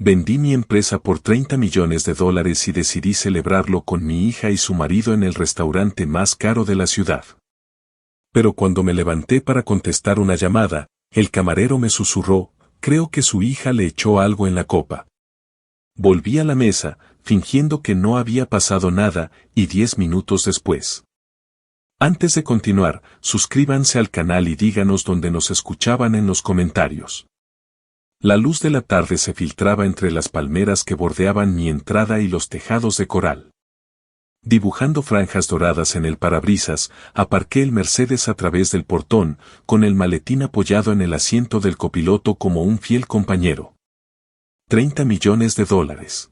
Vendí mi empresa por $30 millones y decidí celebrarlo con mi hija y su marido en el restaurante más caro de la ciudad. Pero cuando me levanté para contestar una llamada, el camarero me susurró, creo que su hija le echó algo en la copa. Volví a la mesa, fingiendo que no había pasado nada, y 10 minutos después. Antes de continuar, suscríbanse al canal y díganos dónde nos escuchaban en los comentarios. La luz de la tarde se filtraba entre las palmeras que bordeaban mi entrada y los tejados de coral. Dibujando franjas doradas en el parabrisas, aparqué el Mercedes a través del portón, con el maletín apoyado en el asiento del copiloto como un fiel compañero. $30 millones.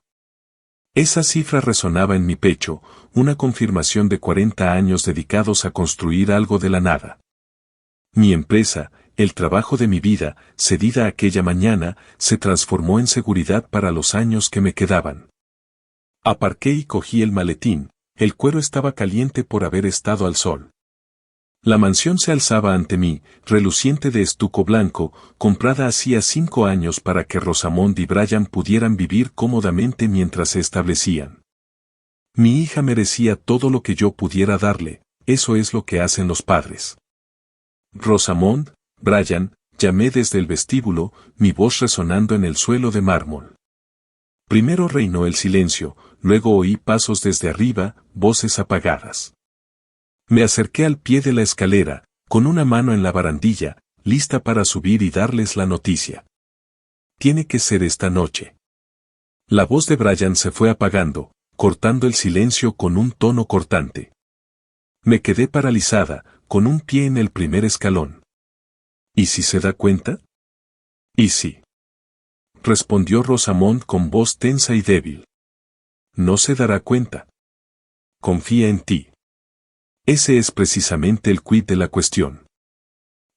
Esa cifra resonaba en mi pecho, una confirmación de 40 años dedicados a construir algo de la nada. Mi empresa, el trabajo de mi vida, cedida aquella mañana, se transformó en seguridad para los años que me quedaban. Aparqué y cogí el maletín, el cuero estaba caliente por haber estado al sol. La mansión se alzaba ante mí, reluciente de estuco blanco, comprada hacía 5 años para que Rosamond y Brian pudieran vivir cómodamente mientras se establecían. Mi hija merecía todo lo que yo pudiera darle, eso es lo que hacen los padres. Rosamond, Brian, llamé desde el vestíbulo, mi voz resonando en el suelo de mármol. Primero reinó el silencio, luego oí pasos desde arriba, voces apagadas. Me acerqué al pie de la escalera, con una mano en la barandilla, lista para subir y darles la noticia. Tiene que ser esta noche. La voz de Brian se fue apagando, cortando el silencio con un tono cortante. Me quedé paralizada, con un pie en el primer escalón. ¿Y si se da cuenta? ¿Y si? Respondió Rosamond con voz tensa y débil. No se dará cuenta. Confía en ti. Ese es precisamente el quid de la cuestión.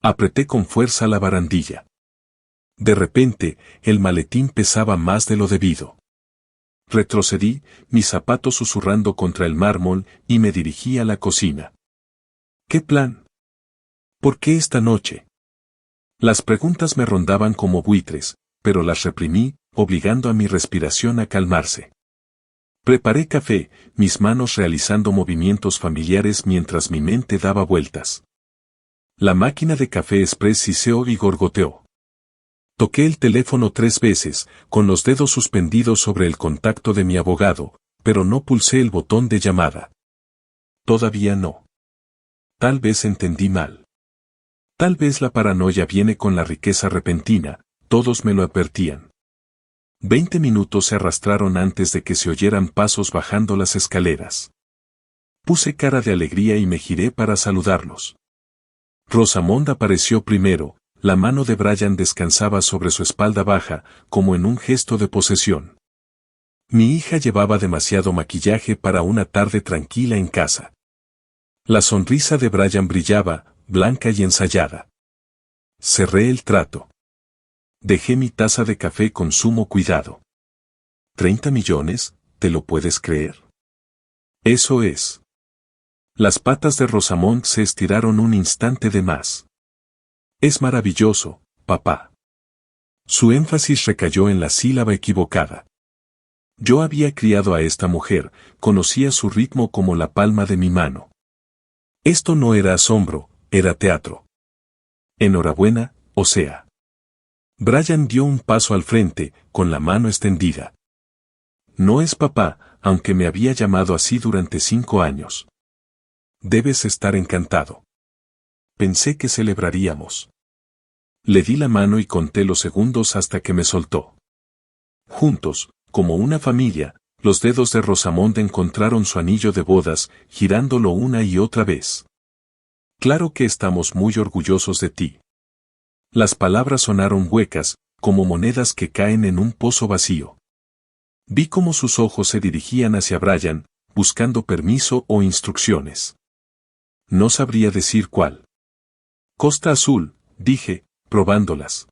Apreté con fuerza la barandilla. De repente, el maletín pesaba más de lo debido. Retrocedí, mis zapatos susurrando contra el mármol, y me dirigí a la cocina. ¿Qué plan? ¿Por qué esta noche? Las preguntas me rondaban como buitres, pero las reprimí, obligando a mi respiración a calmarse. Preparé café, mis manos realizando movimientos familiares mientras mi mente daba vueltas. La máquina de café express siseó y gorgoteó. Toqué el teléfono 3 veces, con los dedos suspendidos sobre el contacto de mi abogado, pero no pulsé el botón de llamada. Todavía no. Tal vez entendí mal. Tal vez la paranoia viene con la riqueza repentina, todos me lo advertían. 20 minutos se arrastraron antes de que se oyeran pasos bajando las escaleras. Puse cara de alegría y me giré para saludarlos. Rosamond apareció primero, la mano de Brian descansaba sobre su espalda baja, como en un gesto de posesión. Mi hija llevaba demasiado maquillaje para una tarde tranquila en casa. La sonrisa de Brian brillaba, blanca y ensayada. Cerré el trato. Dejé mi taza de café con sumo cuidado. ¿30 millones? ¿Te lo puedes creer? Eso es. Las patas de Rosamond se estiraron un instante de más. Es maravilloso, papá. Su énfasis recayó en la sílaba equivocada. Yo había criado a esta mujer, conocía su ritmo como la palma de mi mano. Esto no era asombro, era teatro. Enhorabuena, o sea. Brian dio un paso al frente, con la mano extendida. No es papá, aunque me había llamado así durante 5 años. Debes estar encantado. Pensé que celebraríamos. Le di la mano y conté los segundos hasta que me soltó. Juntos, como una familia, los dedos de Rosamond encontraron su anillo de bodas, girándolo una y otra vez. Claro que estamos muy orgullosos de ti. Las palabras sonaron huecas, como monedas que caen en un pozo vacío. Vi cómo sus ojos se dirigían hacia Brian, buscando permiso o instrucciones. No sabría decir cuál. Costa Azul, dije, probándolas.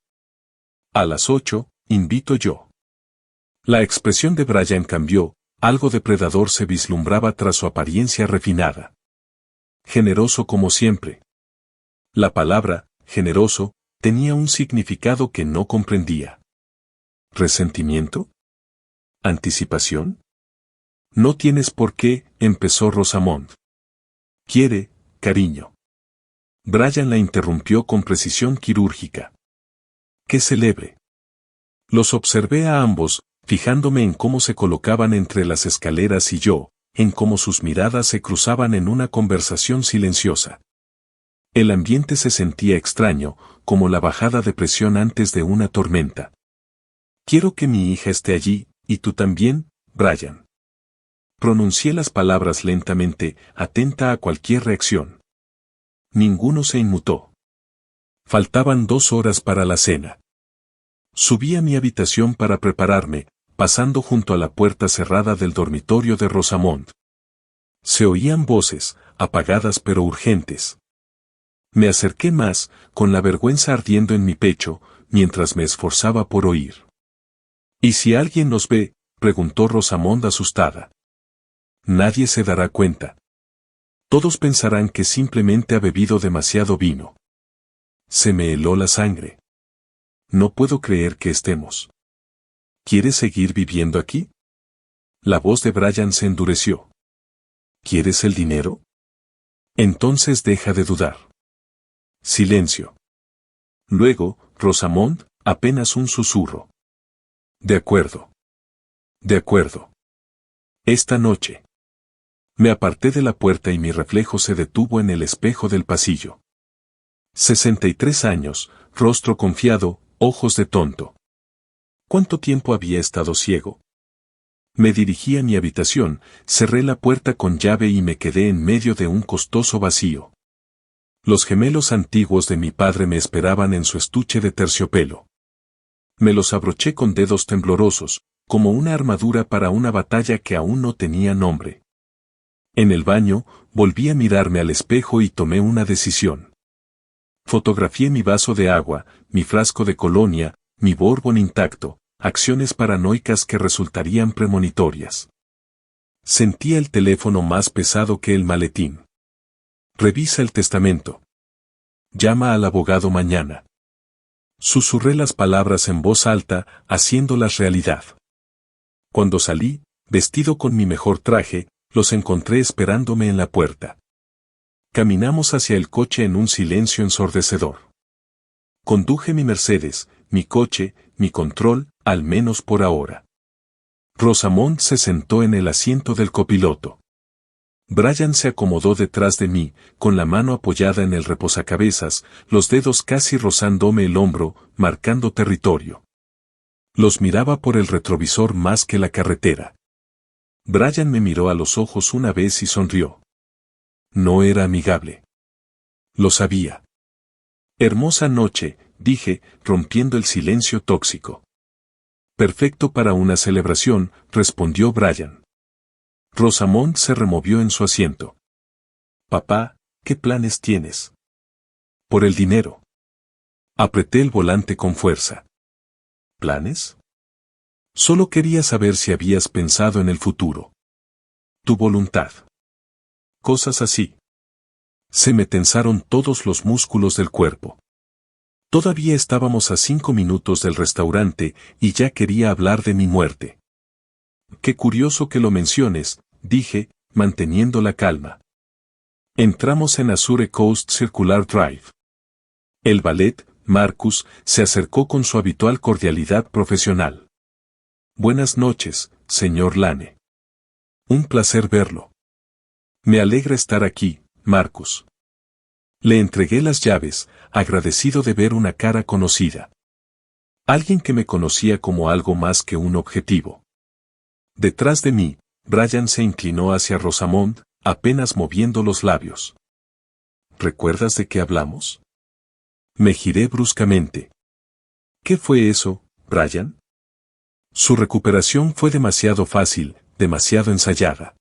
A las 8, invito yo. La expresión de Brian cambió, algo depredador se vislumbraba tras su apariencia refinada. Generoso como siempre. La palabra, generoso, tenía un significado que no comprendía. ¿Resentimiento? ¿Anticipación? No tienes por qué, empezó Rosamond. Quiere, cariño. Brian la interrumpió con precisión quirúrgica. ¡Qué celebre! Los observé a ambos, fijándome en cómo se colocaban entre las escaleras y yo, en cómo sus miradas se cruzaban en una conversación silenciosa. El ambiente se sentía extraño, como la bajada de presión antes de una tormenta. Quiero que mi hija esté allí, y tú también, Brian. Pronuncié las palabras lentamente, atenta a cualquier reacción. Ninguno se inmutó. Faltaban 2 horas para la cena. Subí a mi habitación para prepararme, pasando junto a la puerta cerrada del dormitorio de Rosamond. Se oían voces, apagadas pero urgentes. Me acerqué más, con la vergüenza ardiendo en mi pecho, mientras me esforzaba por oír. ¿Y si alguien nos ve?, preguntó Rosamond asustada. Nadie se dará cuenta. Todos pensarán que simplemente ha bebido demasiado vino. Se me heló la sangre. No puedo creer que estemos. ¿Quieres seguir viviendo aquí? La voz de Brian se endureció. ¿Quieres el dinero? Entonces deja de dudar. Silencio. Luego, Rosamond, apenas un susurro. De acuerdo. De acuerdo. Esta noche. Me aparté de la puerta y mi reflejo se detuvo en el espejo del pasillo. 63 años, rostro confiado, ojos de tonto. ¿Cuánto tiempo había estado ciego? Me dirigí a mi habitación, cerré la puerta con llave y me quedé en medio de un costoso vacío. Los gemelos antiguos de mi padre me esperaban en su estuche de terciopelo. Me los abroché con dedos temblorosos, como una armadura para una batalla que aún no tenía nombre. En el baño, volví a mirarme al espejo y tomé una decisión. Fotografié mi vaso de agua, mi frasco de colonia, mi Bourbon intacto, acciones paranoicas que resultarían premonitorias. Sentía el teléfono más pesado que el maletín. Revisa el testamento. Llama al abogado mañana. Susurré las palabras en voz alta, haciéndolas realidad. Cuando salí, vestido con mi mejor traje, los encontré esperándome en la puerta. Caminamos hacia el coche en un silencio ensordecedor. Conduje mi Mercedes, mi coche, mi control, al menos por ahora. Rosamond se sentó en el asiento del copiloto. Brian se acomodó detrás de mí, con la mano apoyada en el reposacabezas, los dedos casi rozándome el hombro, marcando territorio. Los miraba por el retrovisor más que la carretera. Brian me miró a los ojos una vez y sonrió. No era amigable. Lo sabía. Hermosa noche, dije, rompiendo el silencio tóxico. Perfecto para una celebración, respondió Brian. Rosamond se removió en su asiento. Papá, ¿qué planes tienes? Por el dinero. Apreté el volante con fuerza. ¿Planes? Solo quería saber si habías pensado en el futuro. Tu voluntad. Cosas así. Se me tensaron todos los músculos del cuerpo. Todavía estábamos a 5 minutos del restaurante y ya quería hablar de mi muerte. Qué curioso que lo menciones, dije, manteniendo la calma. Entramos en Azure Coast Circular Drive. El valet, Marcus, se acercó con su habitual cordialidad profesional. Buenas noches, señor Lane. Un placer verlo. Me alegra estar aquí, Marcus. Le entregué las llaves, agradecido de ver una cara conocida. Alguien que me conocía como algo más que un objetivo. Detrás de mí, Brian se inclinó hacia Rosamond, apenas moviendo los labios. ¿Recuerdas de qué hablamos? Me giré bruscamente. ¿Qué fue eso, Brian? Su recuperación fue demasiado fácil, demasiado ensayada.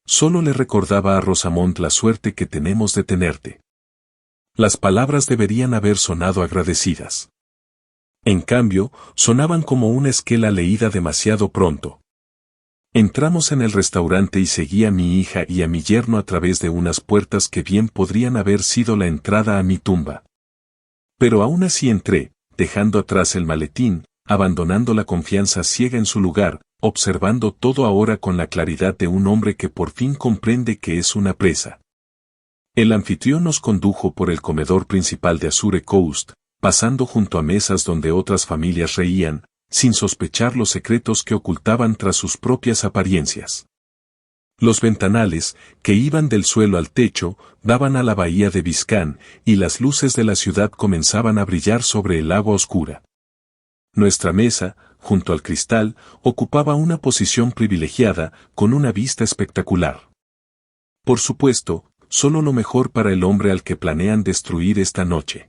Solo le recordaba a Rosamond la suerte que tenemos de tenerte. Las palabras deberían haber sonado agradecidas. En cambio, sonaban como una esquela leída demasiado pronto. Entramos en el restaurante y seguí a mi hija y a mi yerno a través de unas puertas que bien podrían haber sido la entrada a mi tumba. Pero aún así entré, dejando atrás el maletín, abandonando la confianza ciega en su lugar, observando todo ahora con la claridad de un hombre que por fin comprende que es una presa. El anfitrión nos condujo por el comedor principal de Azure Coast, pasando junto a mesas donde otras familias reían, sin sospechar los secretos que ocultaban tras sus propias apariencias. Los ventanales, que iban del suelo al techo, daban a la bahía de Biscayne, y las luces de la ciudad comenzaban a brillar sobre el agua oscura. Nuestra mesa, junto al cristal, ocupaba una posición privilegiada, con una vista espectacular. Por supuesto, solo lo mejor para el hombre al que planean destruir esta noche.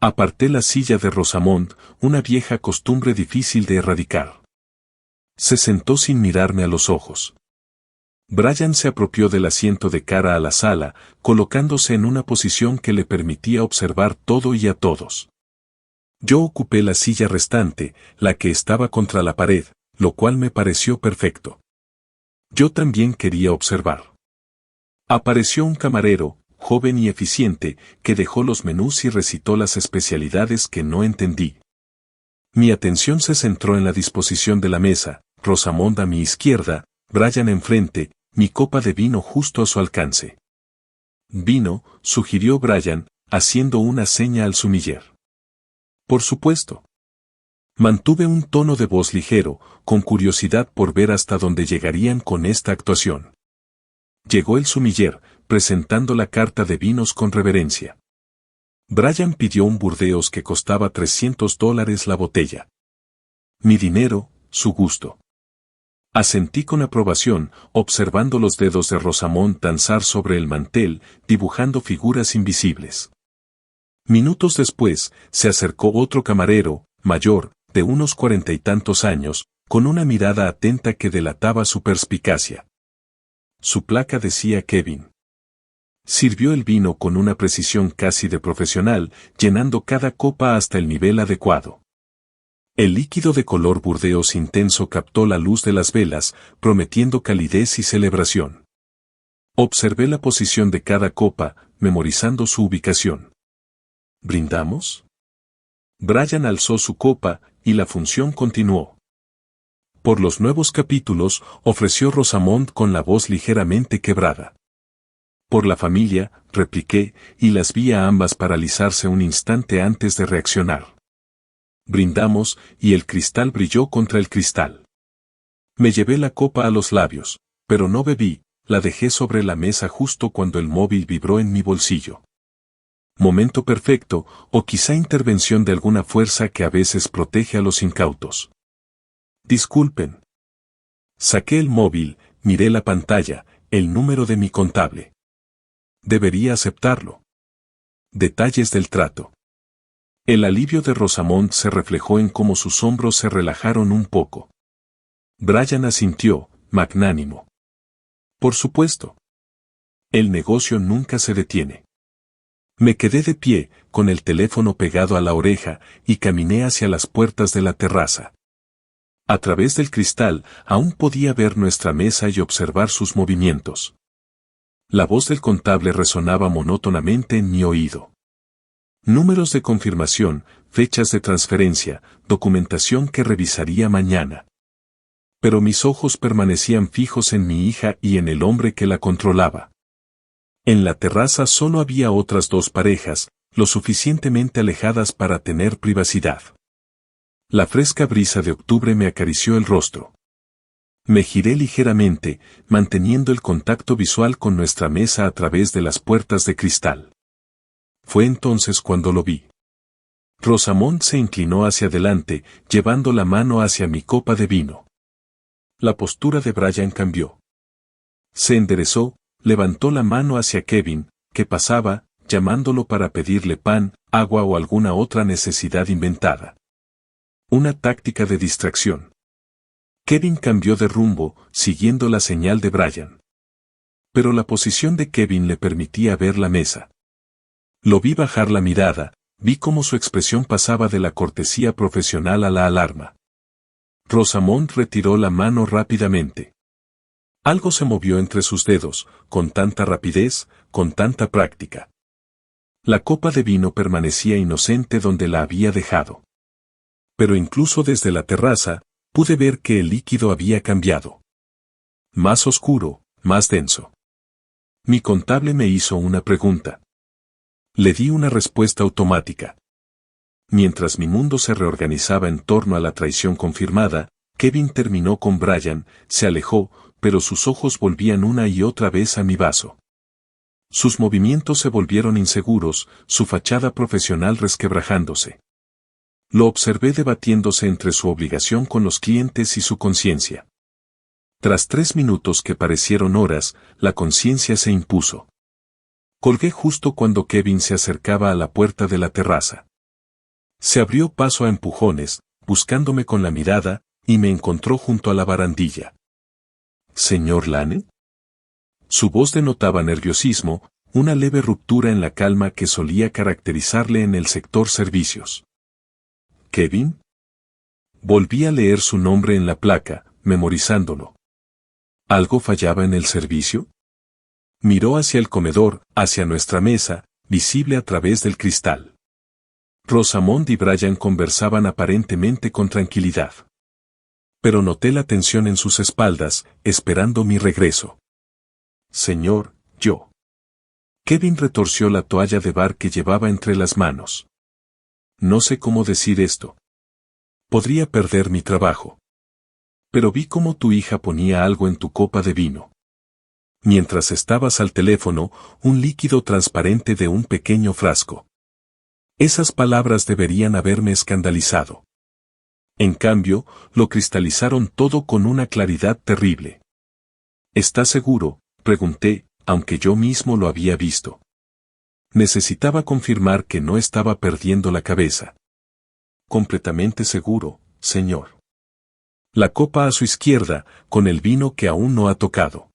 Aparté la silla de Rosamond, una vieja costumbre difícil de erradicar. Se sentó sin mirarme a los ojos. Brian se apropió del asiento de cara a la sala, colocándose en una posición que le permitía observar todo y a todos. Yo ocupé la silla restante, la que estaba contra la pared, lo cual me pareció perfecto. Yo también quería observar. Apareció un camarero, joven y eficiente, que dejó los menús y recitó las especialidades que no entendí. Mi atención se centró en la disposición de la mesa, Rosamond a mi izquierda, Brian enfrente, mi copa de vino justo a su alcance. Vino, sugirió Brian, haciendo una seña al sumiller. Por supuesto. Mantuve un tono de voz ligero, con curiosidad por ver hasta dónde llegarían con esta actuación. Llegó el sumiller, presentando la carta de vinos con reverencia. Brian pidió un Burdeos que costaba $300 la botella. Mi dinero, su gusto. Asentí con aprobación, observando los dedos de Rosamond danzar sobre el mantel, dibujando figuras invisibles. Minutos después, se acercó otro camarero, mayor, de unos 40 y tantos años, con una mirada atenta que delataba su perspicacia. Su placa decía Kevin. Sirvió el vino con una precisión casi de profesional, llenando cada copa hasta el nivel adecuado. El líquido de color burdeos intenso captó la luz de las velas, prometiendo calidez y celebración. Observé la posición de cada copa, memorizando su ubicación. ¿Brindamos? Brian alzó su copa, y la función continuó. Por los nuevos capítulos, ofreció Rosamond con la voz ligeramente quebrada. Por la familia, repliqué, y las vi a ambas paralizarse un instante antes de reaccionar. Brindamos, y el cristal brilló contra el cristal. Me llevé la copa a los labios, pero no bebí, la dejé sobre la mesa justo cuando el móvil vibró en mi bolsillo. Momento perfecto, o quizá intervención de alguna fuerza que a veces protege a los incautos. Disculpen. Saqué el móvil, miré la pantalla, el número de mi contable. Debería aceptarlo. Detalles del trato. El alivio de Rosamond se reflejó en cómo sus hombros se relajaron un poco. Brian asintió, magnánimo. Por supuesto. El negocio nunca se detiene. Me quedé de pie, con el teléfono pegado a la oreja, y caminé hacia las puertas de la terraza. A través del cristal, aún podía ver nuestra mesa y observar sus movimientos. La voz del contable resonaba monótonamente en mi oído. Números de confirmación, fechas de transferencia, documentación que revisaría mañana. Pero mis ojos permanecían fijos en mi hija y en el hombre que la controlaba. En la terraza solo había otras dos parejas, lo suficientemente alejadas para tener privacidad. La fresca brisa de octubre me acarició el rostro. Me giré ligeramente, manteniendo el contacto visual con nuestra mesa a través de las puertas de cristal. Fue entonces cuando lo vi. Rosamond se inclinó hacia adelante, llevando la mano hacia mi copa de vino. La postura de Brian cambió. Se enderezó, levantó la mano hacia Kevin, que pasaba, llamándolo para pedirle pan, agua o alguna otra necesidad inventada. Una táctica de distracción. Kevin cambió de rumbo, siguiendo la señal de Brian. Pero la posición de Kevin le permitía ver la mesa. Lo vi bajar la mirada, vi cómo su expresión pasaba de la cortesía profesional a la alarma. Rosamond retiró la mano rápidamente. Algo se movió entre sus dedos, con tanta rapidez, con tanta práctica. La copa de vino permanecía inocente donde la había dejado. Pero incluso desde la terraza, pude ver que el líquido había cambiado. Más oscuro, más denso. Mi contable me hizo una pregunta. Le di una respuesta automática. Mientras mi mundo se reorganizaba en torno a la traición confirmada, Kevin terminó con Brian, se alejó, pero sus ojos volvían una y otra vez a mi vaso. Sus movimientos se volvieron inseguros, su fachada profesional resquebrajándose. Lo observé debatiéndose entre su obligación con los clientes y su conciencia. Tras 3 minutos que parecieron horas, la conciencia se impuso. Colgué justo cuando Kevin se acercaba a la puerta de la terraza. Se abrió paso a empujones, buscándome con la mirada, y me encontró junto a la barandilla. ¿Señor Lane? Su voz denotaba nerviosismo, una leve ruptura en la calma que solía caracterizarle en el sector servicios. ¿Kevin? Volví a leer su nombre en la placa, memorizándolo. ¿Algo fallaba en el servicio? Miró hacia el comedor, hacia nuestra mesa, visible a través del cristal. Rosamond y Brian conversaban aparentemente con tranquilidad. Pero noté la tensión en sus espaldas, esperando mi regreso. Señor, yo. Kevin retorció la toalla de bar que llevaba entre las manos. No sé cómo decir esto. Podría perder mi trabajo. Pero vi cómo tu hija ponía algo en tu copa de vino. Mientras estabas al teléfono, un líquido transparente de un pequeño frasco. Esas palabras deberían haberme escandalizado. En cambio, lo cristalizaron todo con una claridad terrible. ¿Estás seguro?, pregunté, aunque yo mismo lo había visto. Necesitaba confirmar que no estaba perdiendo la cabeza. Completamente seguro, señor. La copa a su izquierda, con el vino que aún no ha tocado.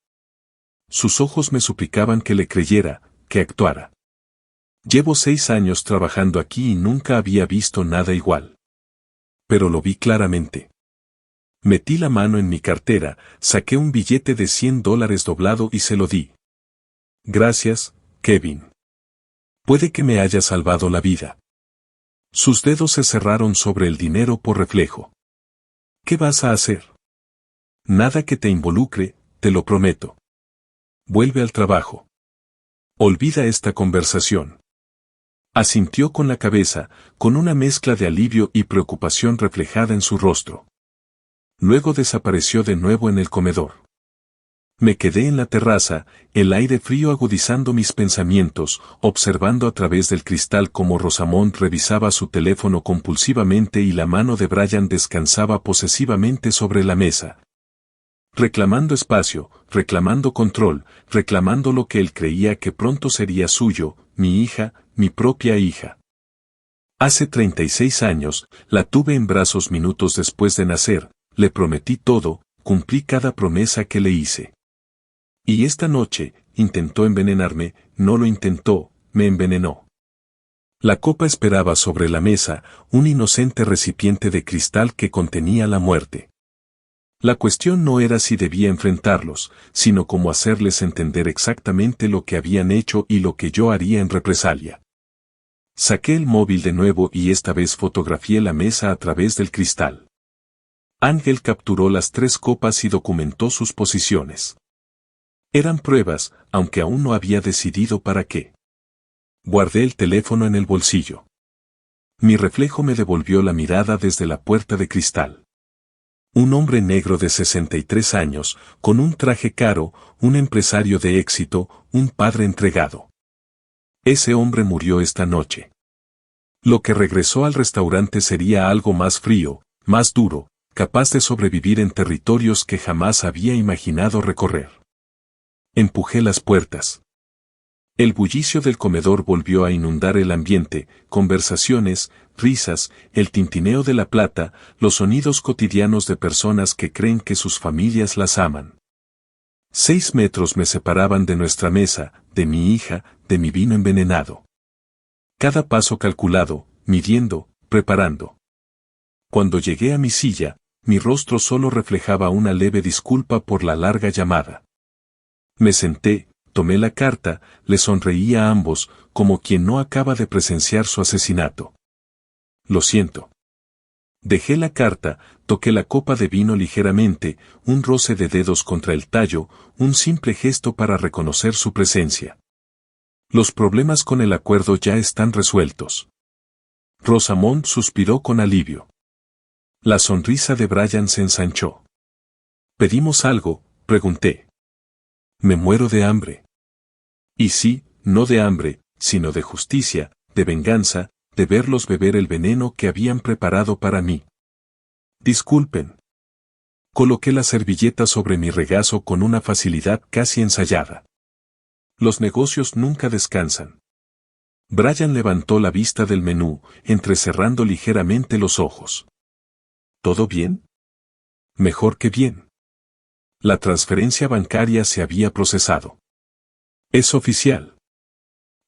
Sus ojos me suplicaban que le creyera, que actuara. Llevo 6 años trabajando aquí y nunca había visto nada igual. Pero lo vi claramente. Metí la mano en mi cartera, saqué un billete de $100 doblado y se lo di. Gracias, Kevin. Puede que me haya salvado la vida. Sus dedos se cerraron sobre el dinero por reflejo. ¿Qué vas a hacer? Nada que te involucre, te lo prometo. Vuelve al trabajo. Olvida esta conversación. Asintió con la cabeza, con una mezcla de alivio y preocupación reflejada en su rostro. Luego desapareció de nuevo en el comedor. Me quedé en la terraza, el aire frío agudizando mis pensamientos, observando a través del cristal cómo Rosamond revisaba su teléfono compulsivamente y la mano de Brian descansaba posesivamente sobre la mesa. Reclamando espacio, reclamando control, reclamando lo que él creía que pronto sería suyo, mi hija, mi propia hija. Hace 36 años, la tuve en brazos minutos después de nacer, le prometí todo, cumplí cada promesa que le hice. Y esta noche, intentó envenenarme, no lo intentó, me envenenó. La copa esperaba sobre la mesa, un inocente recipiente de cristal que contenía la muerte. La cuestión no era si debía enfrentarlos, sino cómo hacerles entender exactamente lo que habían hecho y lo que yo haría en represalia. Saqué el móvil de nuevo y esta vez fotografié la mesa a través del cristal. Ángel capturó las 3 copas y documentó sus posiciones. Eran pruebas, aunque aún no había decidido para qué. Guardé el teléfono en el bolsillo. Mi reflejo me devolvió la mirada desde la puerta de cristal. Un hombre negro de 63 años, con un traje caro, un empresario de éxito, un padre entregado. Ese hombre murió esta noche. Lo que regresó al restaurante sería algo más frío, más duro, capaz de sobrevivir en territorios que jamás había imaginado recorrer. Empujé las puertas. El bullicio del comedor volvió a inundar el ambiente, conversaciones, risas, el tintineo de la plata, los sonidos cotidianos de personas que creen que sus familias las aman. 6 metros me separaban de nuestra mesa, de mi hija, de mi vino envenenado. Cada paso calculado, midiendo, preparando. Cuando llegué a mi silla, mi rostro solo reflejaba una leve disculpa por la larga llamada. Me senté, tomé la carta, le sonreí a ambos, como quien no acaba de presenciar su asesinato. Lo siento. Dejé la carta, toqué la copa de vino ligeramente, un roce de dedos contra el tallo, un simple gesto para reconocer su presencia. Los problemas con el acuerdo ya están resueltos. Rosamond suspiró con alivio. La sonrisa de Brian se ensanchó. ¿Pedimos algo?, pregunté. Me muero de hambre. Y sí, no de hambre, sino de justicia, de venganza, de verlos beber el veneno que habían preparado para mí. Disculpen. Coloqué la servilleta sobre mi regazo con una facilidad casi ensayada. Los negocios nunca descansan. Brian levantó la vista del menú, entrecerrando ligeramente los ojos. ¿Todo bien? Mejor que bien. La transferencia bancaria se había procesado. Es oficial.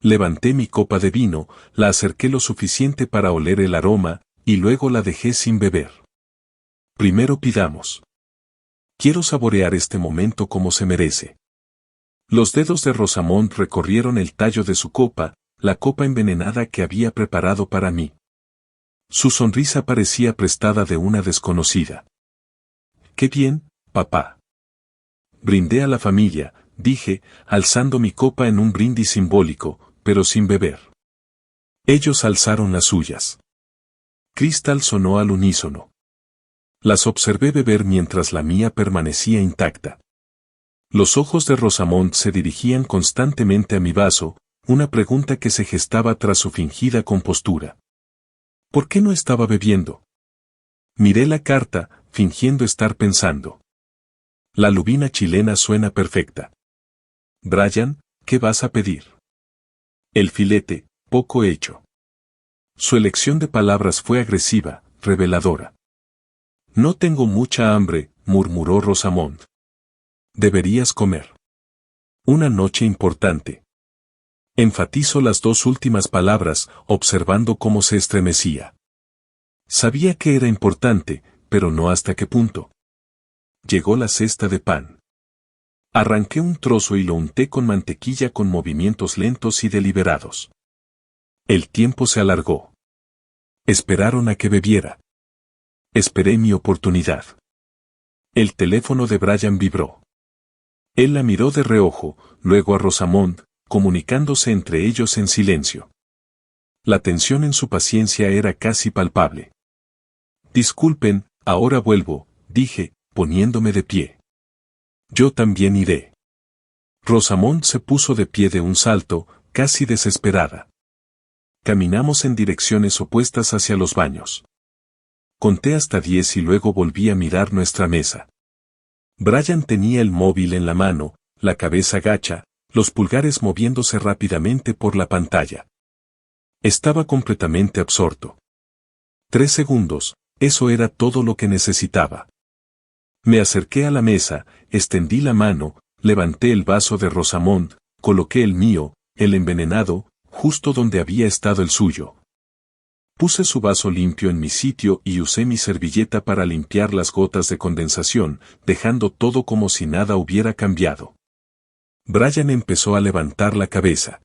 Levanté mi copa de vino, la acerqué lo suficiente para oler el aroma, y luego la dejé sin beber. Primero pidamos. Quiero saborear este momento como se merece. Los dedos de Rosamond recorrieron el tallo de su copa, la copa envenenada que había preparado para mí. Su sonrisa parecía prestada de una desconocida. «Qué bien, papá». Brindé a la familia, dije, alzando mi copa en un brindis simbólico, pero sin beber. Ellos alzaron las suyas. Crystal sonó al unísono. Las observé beber mientras la mía permanecía intacta. Los ojos de Rosamond se dirigían constantemente a mi vaso, una pregunta que se gestaba tras su fingida compostura. ¿Por qué no estaba bebiendo? Miré la carta, fingiendo estar pensando. La lubina chilena suena perfecta. Brian, ¿qué vas a pedir? El filete, poco hecho. Su elección de palabras fue agresiva, reveladora. No tengo mucha hambre, murmuró Rosamond. Deberías comer. Una noche importante. Enfatizó las dos últimas palabras, observando cómo se estremecía. Sabía que era importante, pero no hasta qué punto. Llegó la cesta de pan. Arranqué un trozo y lo unté con mantequilla con movimientos lentos y deliberados. El tiempo se alargó. Esperaron a que bebiera. Esperé mi oportunidad. El teléfono de Brian vibró. Él la miró de reojo, luego a Rosamond, comunicándose entre ellos en silencio. La tensión en su paciencia era casi palpable. Disculpen, ahora vuelvo, dije, poniéndome de pie. Yo también iré. Rosamond se puso de pie de un salto, casi desesperada. Caminamos en direcciones opuestas hacia los baños. Conté hasta 10 y luego volví a mirar nuestra mesa. Brian tenía el móvil en la mano, la cabeza gacha, los pulgares moviéndose rápidamente por la pantalla. Estaba completamente absorto. 3 segundos, eso era todo lo que necesitaba. Me acerqué a la mesa, extendí la mano, levanté el vaso de Rosamond, coloqué el mío, el envenenado, justo donde había estado el suyo. Puse su vaso limpio en mi sitio y usé mi servilleta para limpiar las gotas de condensación, dejando todo como si nada hubiera cambiado. Brian empezó a levantar la cabeza.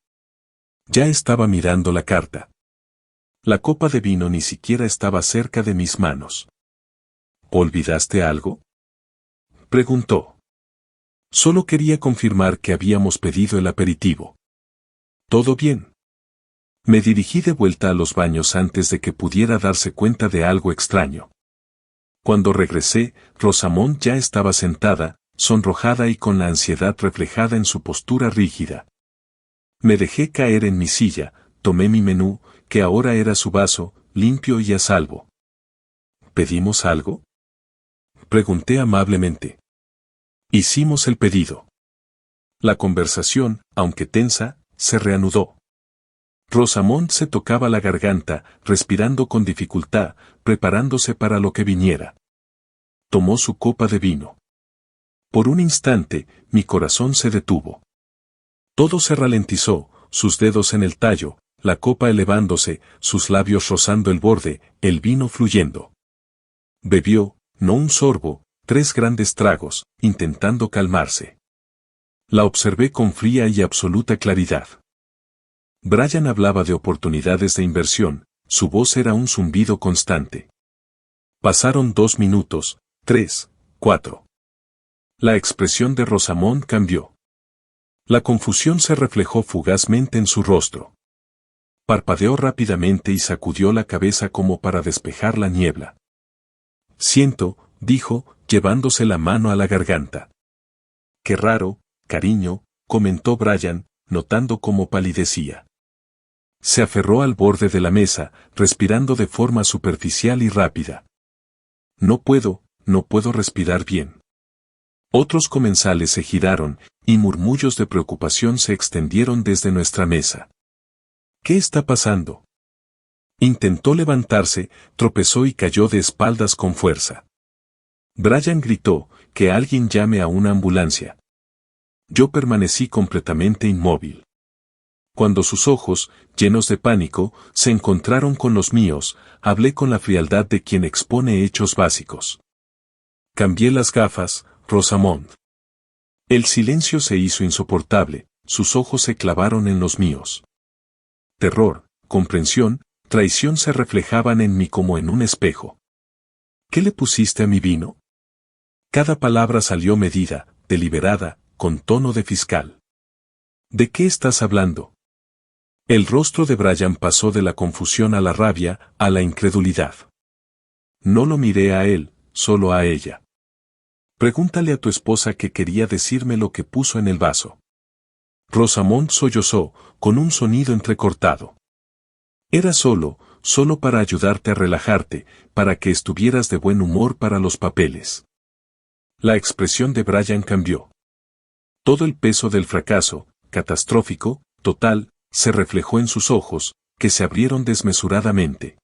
Ya estaba mirando la carta. La copa de vino ni siquiera estaba cerca de mis manos. ¿Olvidaste algo?, preguntó. Solo quería confirmar que habíamos pedido el aperitivo. ¿Todo bien? Me dirigí de vuelta a los baños antes de que pudiera darse cuenta de algo extraño. Cuando regresé, Rosamond ya estaba sentada, sonrojada y con la ansiedad reflejada en su postura rígida. Me dejé caer en mi silla, tomé mi menú, que ahora era su vaso, limpio y a salvo. ¿Pedimos algo?, pregunté amablemente. Hicimos el pedido. La conversación, aunque tensa, se reanudó. Rosamond se tocaba la garganta, respirando con dificultad, preparándose para lo que viniera. Tomó su copa de vino. Por un instante, mi corazón se detuvo. Todo se ralentizó, sus dedos en el tallo, la copa elevándose, sus labios rozando el borde, el vino fluyendo. Bebió, no un sorbo, 3 grandes tragos, intentando calmarse. La observé con fría y absoluta claridad. Brian hablaba de oportunidades de inversión, su voz era un zumbido constante. Pasaron 2 minutos, 3, 4. La expresión de Rosamond cambió. La confusión se reflejó fugazmente en su rostro. Parpadeó rápidamente y sacudió la cabeza como para despejar la niebla. Siento, dijo, llevándose la mano a la garganta. Qué raro, cariño, comentó Brian, notando cómo palidecía. Se aferró al borde de la mesa, respirando de forma superficial y rápida. No puedo respirar bien. Otros comensales se giraron, y murmullos de preocupación se extendieron desde nuestra mesa. ¿Qué está pasando? Intentó levantarse, tropezó y cayó de espaldas con fuerza. Brian gritó, que alguien llame a una ambulancia. Yo permanecí completamente inmóvil. Cuando sus ojos, llenos de pánico, se encontraron con los míos, hablé con la frialdad de quien expone hechos básicos. Cambié las gafas, Rosamond. El silencio se hizo insoportable, sus ojos se clavaron en los míos. Terror, comprensión, traición se reflejaban en mí como en un espejo. ¿Qué le pusiste a mi vino? Cada palabra salió medida, deliberada, con tono de fiscal. ¿De qué estás hablando? El rostro de Brian pasó de la confusión a la rabia, a la incredulidad. No lo miré a él, solo a ella. Pregúntale a tu esposa que quería decirme lo que puso en el vaso. Rosamond sollozó, con un sonido entrecortado. Era solo para ayudarte a relajarte, para que estuvieras de buen humor para los papeles. La expresión de Brian cambió. Todo el peso del fracaso, catastrófico, total, se reflejó en sus ojos, que se abrieron desmesuradamente.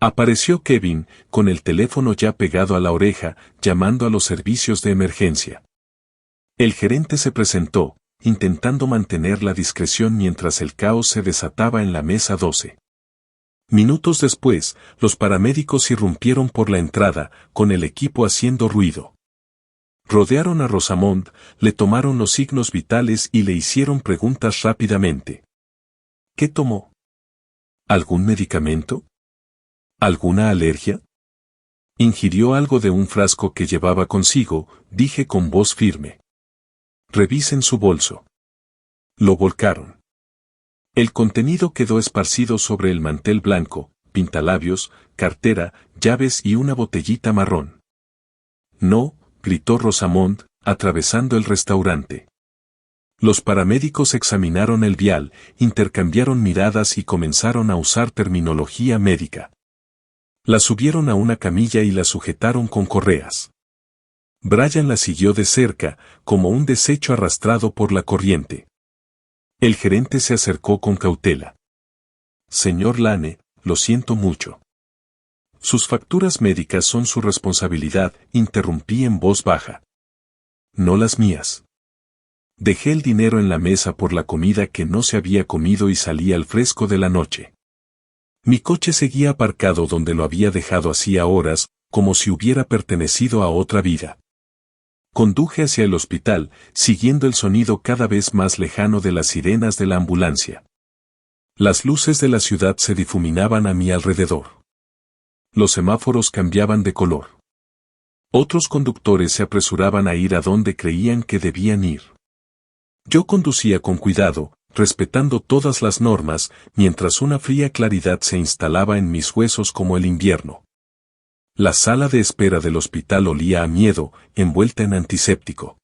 Apareció Kevin, con el teléfono ya pegado a la oreja, llamando a los servicios de emergencia. El gerente se presentó, intentando mantener la discreción mientras el caos se desataba en la mesa 12. Minutos después, los paramédicos irrumpieron por la entrada, con el equipo haciendo ruido. Rodearon a Rosamond, le tomaron los signos vitales y le hicieron preguntas rápidamente. ¿Qué tomó? ¿Algún medicamento? ¿Alguna alergia? Ingirió algo de un frasco que llevaba consigo, dije con voz firme. Revisen su bolso. Lo volcaron. El contenido quedó esparcido sobre el mantel blanco, pintalabios, cartera, llaves y una botellita marrón. No, gritó Rosamond, atravesando el restaurante. Los paramédicos examinaron el vial, intercambiaron miradas y comenzaron a usar terminología médica. La subieron a una camilla y la sujetaron con correas. Brian la siguió de cerca, como un desecho arrastrado por la corriente. El gerente se acercó con cautela. Señor Lane, lo siento mucho. Sus facturas médicas son su responsabilidad, interrumpí en voz baja. No las mías. Dejé el dinero en la mesa por la comida que no se había comido y salí al fresco de la noche. Mi coche seguía aparcado donde lo había dejado hacía horas, como si hubiera pertenecido a otra vida. Conduje hacia el hospital, siguiendo el sonido cada vez más lejano de las sirenas de la ambulancia. Las luces de la ciudad se difuminaban a mi alrededor. Los semáforos cambiaban de color. Otros conductores se apresuraban a ir a donde creían que debían ir. Yo conducía con cuidado, respetando todas las normas, mientras una fría claridad se instalaba en mis huesos como el invierno. La sala de espera del hospital olía a miedo, envuelta en antiséptico.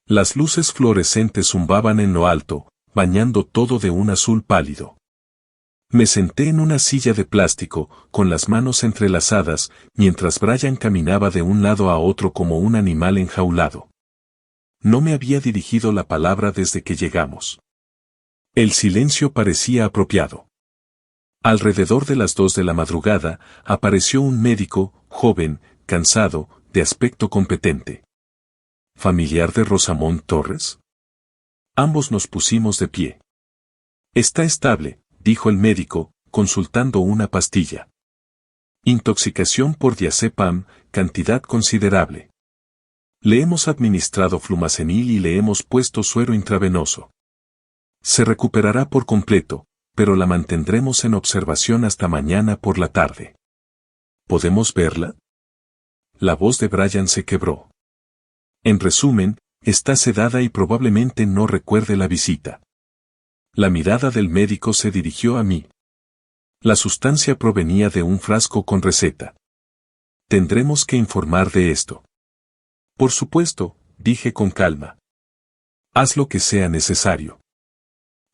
Las luces fluorescentes zumbaban en lo alto, bañando todo de un azul pálido. Me senté en una silla de plástico, con las manos entrelazadas, mientras Brian caminaba de un lado a otro como un animal enjaulado. No me había dirigido la palabra desde que llegamos. El silencio parecía apropiado. Alrededor de las 2 de la madrugada, apareció un médico, joven, cansado, de aspecto competente. ¿Familiar de Rosamond Torres? Ambos nos pusimos de pie. Está estable, dijo el médico, consultando una pastilla. Intoxicación por diazepam, cantidad considerable. Le hemos administrado flumacenil y le hemos puesto suero intravenoso. Se recuperará por completo, pero la mantendremos en observación hasta mañana por la tarde. ¿Podemos verla? La voz de Brian se quebró. En resumen, está sedada y probablemente no recuerde la visita. La mirada del médico se dirigió a mí. La sustancia provenía de un frasco con receta. Tendremos que informar de esto. Por supuesto, dije con calma. Haz lo que sea necesario.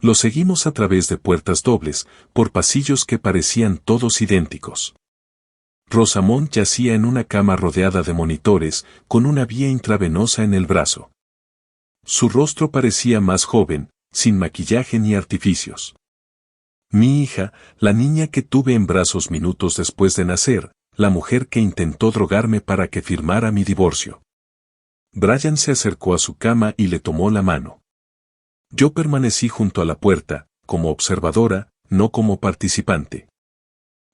Lo seguimos a través de puertas dobles, por pasillos que parecían todos idénticos. Rosamond yacía en una cama rodeada de monitores, con una vía intravenosa en el brazo. Su rostro parecía más joven, sin maquillaje ni artificios. Mi hija, la niña que tuve en brazos minutos después de nacer, la mujer que intentó drogarme para que firmara mi divorcio. Brian se acercó a su cama y le tomó la mano. Yo permanecí junto a la puerta, como observadora, no como participante.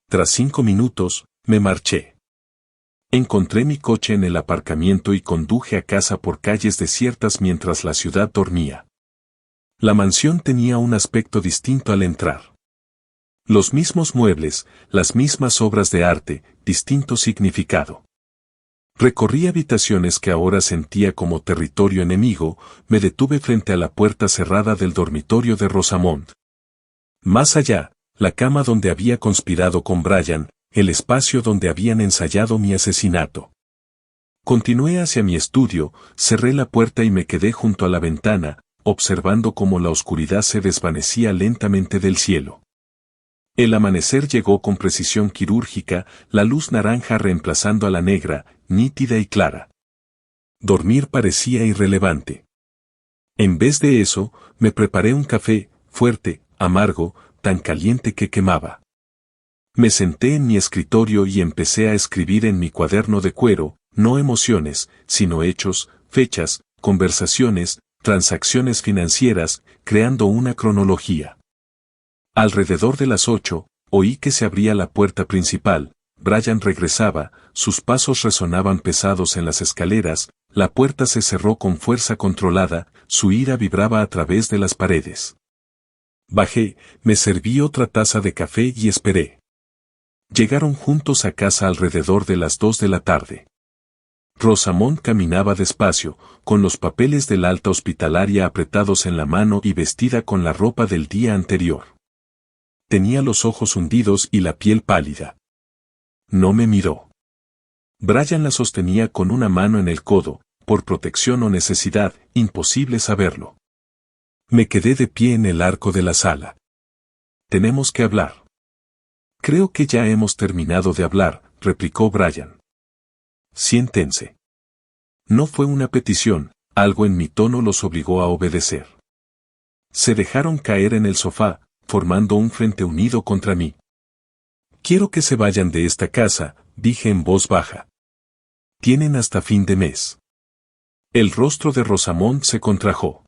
Tras 5 minutos, me marché. Encontré mi coche en el aparcamiento y conduje a casa por calles desiertas mientras la ciudad dormía. La mansión tenía un aspecto distinto al entrar. Los mismos muebles, las mismas obras de arte, distinto significado. Recorrí habitaciones que ahora sentía como territorio enemigo, me detuve frente a la puerta cerrada del dormitorio de Rosamond. Más allá, la cama donde había conspirado con Brian, el espacio donde habían ensayado mi asesinato. Continué hacia mi estudio, cerré la puerta y me quedé junto a la ventana, observando cómo la oscuridad se desvanecía lentamente del cielo. El amanecer llegó con precisión quirúrgica, la luz naranja reemplazando a la negra, nítida y clara. Dormir parecía irrelevante. En vez de eso, me preparé un café, fuerte, amargo, tan caliente que quemaba. Me senté en mi escritorio y empecé a escribir en mi cuaderno de cuero, no emociones, sino hechos, fechas, conversaciones, transacciones financieras, creando una cronología. Alrededor de las 8, oí que se abría la puerta principal, Brian regresaba, sus pasos resonaban pesados en las escaleras, la puerta se cerró con fuerza controlada, su ira vibraba a través de las paredes. Bajé, me serví otra taza de café y esperé. Llegaron juntos a casa alrededor de las 2 de la tarde. Rosamond caminaba despacio, con los papeles del alta hospitalaria apretados en la mano y vestida con la ropa del día anterior. Tenía los ojos hundidos y la piel pálida. No me miró. Brian la sostenía con una mano en el codo, por protección o necesidad, imposible saberlo. Me quedé de pie en el arco de la sala. Tenemos que hablar. Creo que ya hemos terminado de hablar, replicó Brian. Siéntense. No fue una petición, algo en mi tono los obligó a obedecer. Se dejaron caer en el sofá, formando un frente unido contra mí. Quiero que se vayan de esta casa, dije en voz baja. Tienen hasta fin de mes. El rostro de Rosamond se contrajo.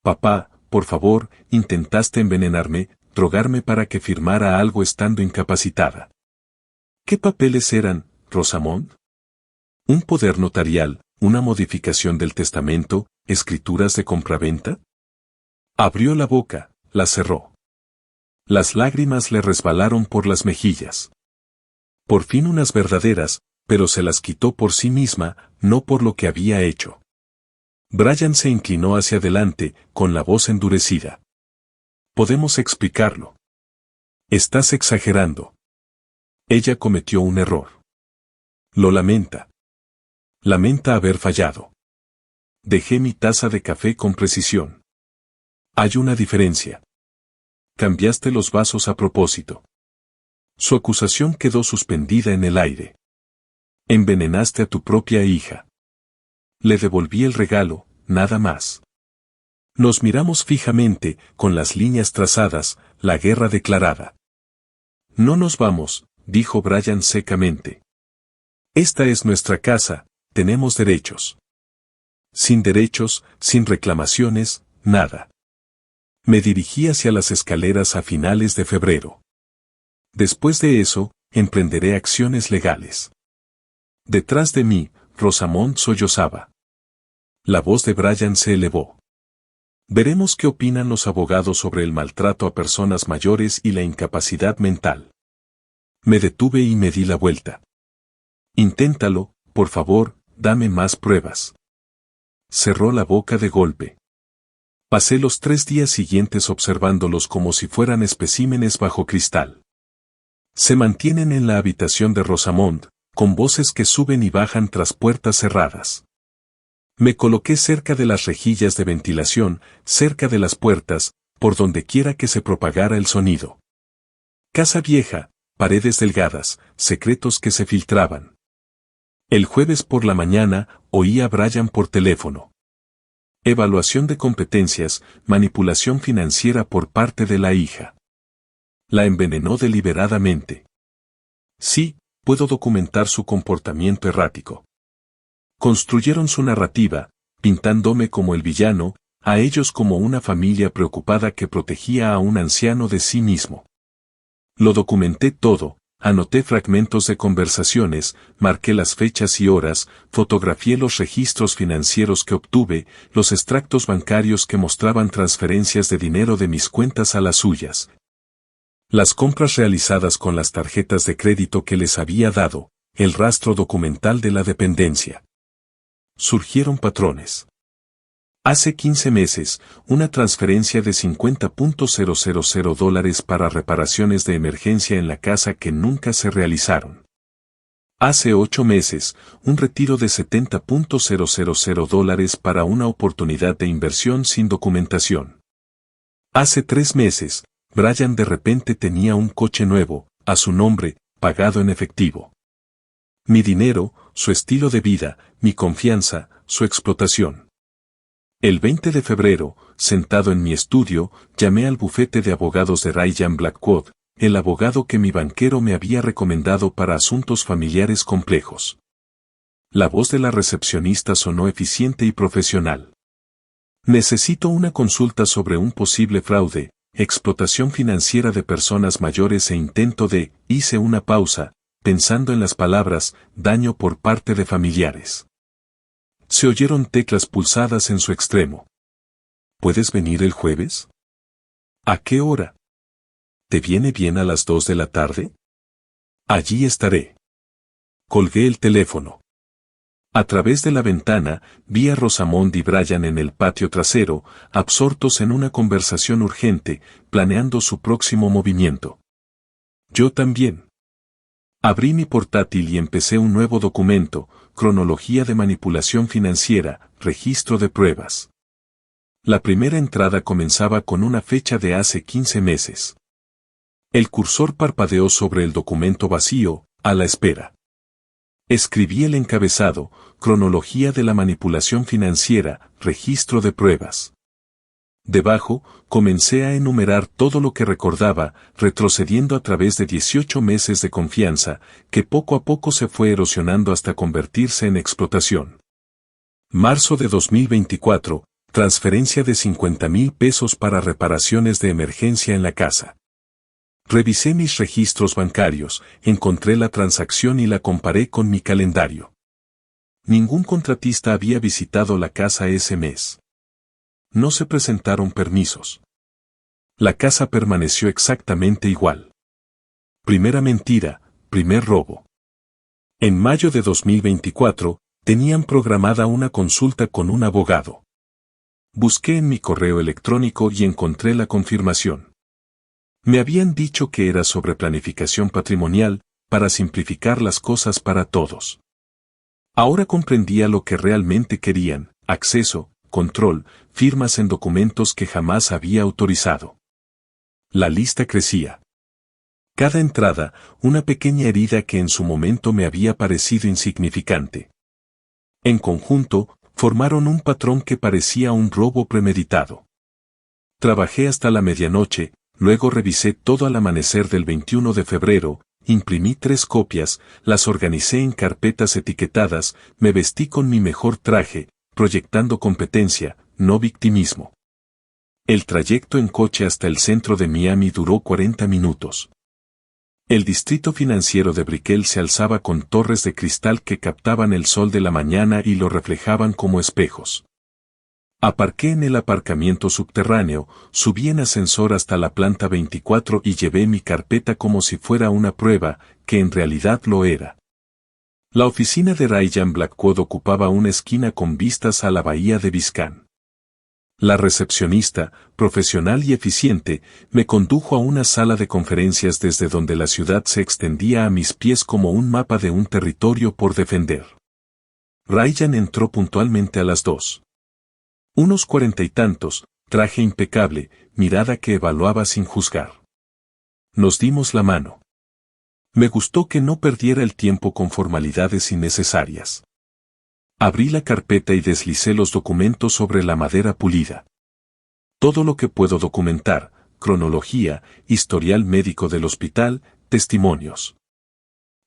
Papá, por favor, intentaste envenenarme, drogarme para que firmara algo estando incapacitada. ¿Qué papeles eran, Rosamond? ¿Un poder notarial, una modificación del testamento, escrituras de compraventa? Abrió la boca, la cerró. Las lágrimas le resbalaron por las mejillas. Por fin unas verdaderas, pero se las quitó por sí misma, no por lo que había hecho. Brian se inclinó hacia adelante, con la voz endurecida. Podemos explicarlo. Estás exagerando. Ella cometió un error. Lo lamenta. Lamenta haber fallado. Dejé mi taza de café con precisión. Hay una diferencia. Cambiaste los vasos a propósito. Su acusación quedó suspendida en el aire. Envenenaste a tu propia hija. Le devolví el regalo, nada más. Nos miramos fijamente, con las líneas trazadas, la guerra declarada. No nos vamos, dijo Brian secamente. Esta es nuestra casa, tenemos derechos. Sin derechos, sin reclamaciones, nada. Me dirigí hacia las escaleras a finales de febrero. Después de eso, emprenderé acciones legales. Detrás de mí, Rosamond sollozaba. La voz de Brian se elevó. Veremos qué opinan los abogados sobre el maltrato a personas mayores y la incapacidad mental. Me detuve y me di la vuelta. Inténtalo, por favor, dame más pruebas. Cerró la boca de golpe. Pasé los 3 días siguientes observándolos como si fueran especímenes bajo cristal. Se mantienen en la habitación de Rosamond, con voces que suben y bajan tras puertas cerradas. Me coloqué cerca de las rejillas de ventilación, cerca de las puertas, por donde quiera que se propagara el sonido. Casa vieja, paredes delgadas, secretos que se filtraban. El jueves por la mañana, oí a Brian por teléfono. Evaluación de competencias, manipulación financiera por parte de la hija. La envenenó deliberadamente. Sí, puedo documentar su comportamiento errático. Construyeron su narrativa, pintándome como el villano, a ellos como una familia preocupada que protegía a un anciano de sí mismo. Lo documenté todo, anoté fragmentos de conversaciones, marqué las fechas y horas, fotografié los registros financieros que obtuve, los extractos bancarios que mostraban transferencias de dinero de mis cuentas a las suyas. Las compras realizadas con las tarjetas de crédito que les había dado, el rastro documental de la dependencia. Surgieron patrones. Hace 15 meses, una transferencia de $50,000 para reparaciones de emergencia en la casa que nunca se realizaron. Hace 8 meses, un retiro de $70,000 para una oportunidad de inversión sin documentación. Hace 3 meses, Brian de repente tenía un coche nuevo, a su nombre, pagado en efectivo. Mi dinero, su estilo de vida, mi confianza, su explotación. El 20 de febrero, sentado en mi estudio, llamé al bufete de abogados de Ryan Blackwood, el abogado que mi banquero me había recomendado para asuntos familiares complejos. La voz de la recepcionista sonó eficiente y profesional. Necesito una consulta sobre un posible fraude, explotación financiera de personas mayores e intento de, hice una pausa, pensando en las palabras, daño por parte de familiares. Se oyeron teclas pulsadas en su extremo. ¿Puedes venir el jueves? ¿A qué hora? ¿Te viene bien a las 2 de la tarde? Allí estaré. Colgué el teléfono. A través de la ventana, vi a Rosamond y Brian en el patio trasero, absortos en una conversación urgente, planeando su próximo movimiento. Yo también. Abrí mi portátil y empecé un nuevo documento, cronología de manipulación financiera, registro de pruebas. La primera entrada comenzaba con una fecha de hace 15 meses. El cursor parpadeó sobre el documento vacío, a la espera. Escribí el encabezado, cronología de la manipulación financiera, registro de pruebas. Debajo, comencé a enumerar todo lo que recordaba, retrocediendo a través de 18 meses de confianza, que poco a poco se fue erosionando hasta convertirse en explotación. Marzo de 2024, transferencia de $50,000 para reparaciones de emergencia en la casa. Revisé mis registros bancarios, encontré la transacción y la comparé con mi calendario. Ningún contratista había visitado la casa ese mes. No se presentaron permisos. La casa permaneció exactamente igual. Primera mentira, primer robo. En mayo de 2024, tenían programada una consulta con un abogado. Busqué en mi correo electrónico y encontré la confirmación. Me habían dicho que era sobre planificación patrimonial, para simplificar las cosas para todos. Ahora comprendía lo que realmente querían: acceso, control, firmas en documentos que jamás había autorizado. La lista crecía. Cada entrada, una pequeña herida que en su momento me había parecido insignificante. En conjunto, formaron un patrón que parecía un robo premeditado. Trabajé hasta la medianoche, luego revisé todo al amanecer del 21 de febrero, imprimí 3 copias, las organicé en carpetas etiquetadas, me vestí con mi mejor traje, proyectando competencia, no victimismo. El trayecto en coche hasta el centro de Miami duró 40 minutos. El distrito financiero de Brickell se alzaba con torres de cristal que captaban el sol de la mañana y lo reflejaban como espejos. Aparqué en el aparcamiento subterráneo, subí en ascensor hasta la planta 24 y llevé mi carpeta como si fuera una prueba, que en realidad lo era. La oficina de Ryan Blackwood ocupaba una esquina con vistas a la bahía de Biscayne. La recepcionista, profesional y eficiente, me condujo a una sala de conferencias desde donde la ciudad se extendía a mis pies como un mapa de un territorio por defender. Ryan entró puntualmente a las 2. Unos 40 y tantos, traje impecable, mirada que evaluaba sin juzgar. Nos dimos la mano. Me gustó que no perdiera el tiempo con formalidades innecesarias. Abrí la carpeta y deslicé los documentos sobre la madera pulida. Todo lo que puedo documentar, cronología, historial médico del hospital, testimonios.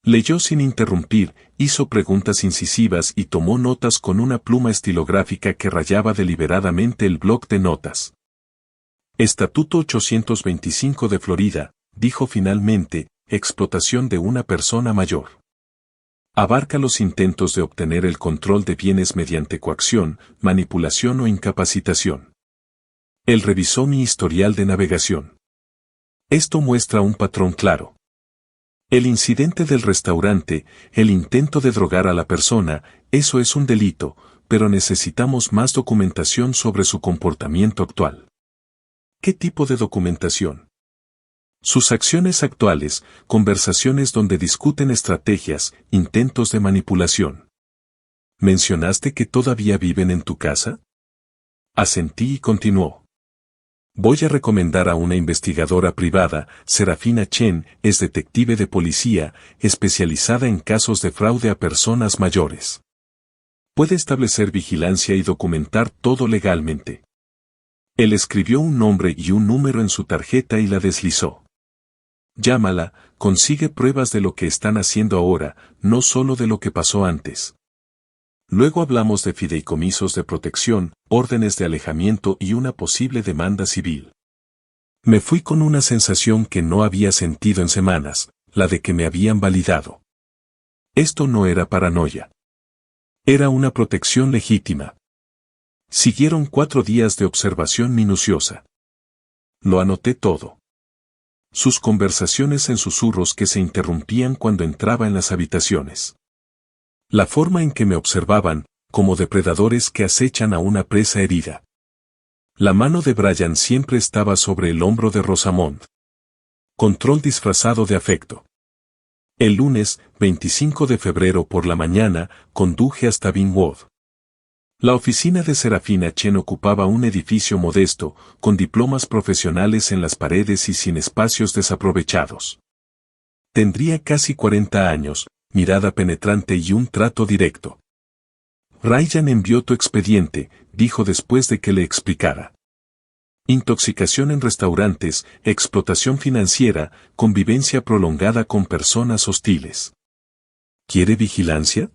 Leyó sin interrumpir, hizo preguntas incisivas y tomó notas con una pluma estilográfica que rayaba deliberadamente el bloc de notas. Estatuto 825 de Florida, dijo finalmente, explotación de una persona mayor. Abarca los intentos de obtener el control de bienes mediante coacción, manipulación o incapacitación. Él revisó mi historial de navegación. Esto muestra un patrón claro. El incidente del restaurante, el intento de drogar a la persona, eso es un delito, pero necesitamos más documentación sobre su comportamiento actual. ¿Qué tipo de documentación? Sus acciones actuales, conversaciones donde discuten estrategias, intentos de manipulación. ¿Mencionaste que todavía viven en tu casa? Asentí y continuó. Voy a recomendar a una investigadora privada, Serafina Chen, es detective de policía, especializada en casos de fraude a personas mayores. Puede establecer vigilancia y documentar todo legalmente. Él escribió un nombre y un número en su tarjeta y la deslizó. Llámala, consigue pruebas de lo que están haciendo ahora, no solo de lo que pasó antes. Luego hablamos de fideicomisos de protección, órdenes de alejamiento y una posible demanda civil. Me fui con una sensación que no había sentido en semanas, la de que me habían validado. Esto no era paranoia. Era una protección legítima. Siguieron 4 días de observación minuciosa. Lo anoté todo. Sus conversaciones en susurros que se interrumpían cuando entraba en las habitaciones. La forma en que me observaban, como depredadores que acechan a una presa herida. La mano de Brian siempre estaba sobre el hombro de Rosamond. Control disfrazado de afecto. El lunes, 25 de febrero por la mañana, conduje hasta Vinewood. La oficina de Serafina Chen ocupaba un edificio modesto, con diplomas profesionales en las paredes y sin espacios desaprovechados. Tendría casi 40 años, mirada penetrante y un trato directo. Ryan envió tu expediente, dijo después de que le explicara. Intoxicación en restaurantes, explotación financiera, convivencia prolongada con personas hostiles. ¿Quiere vigilancia?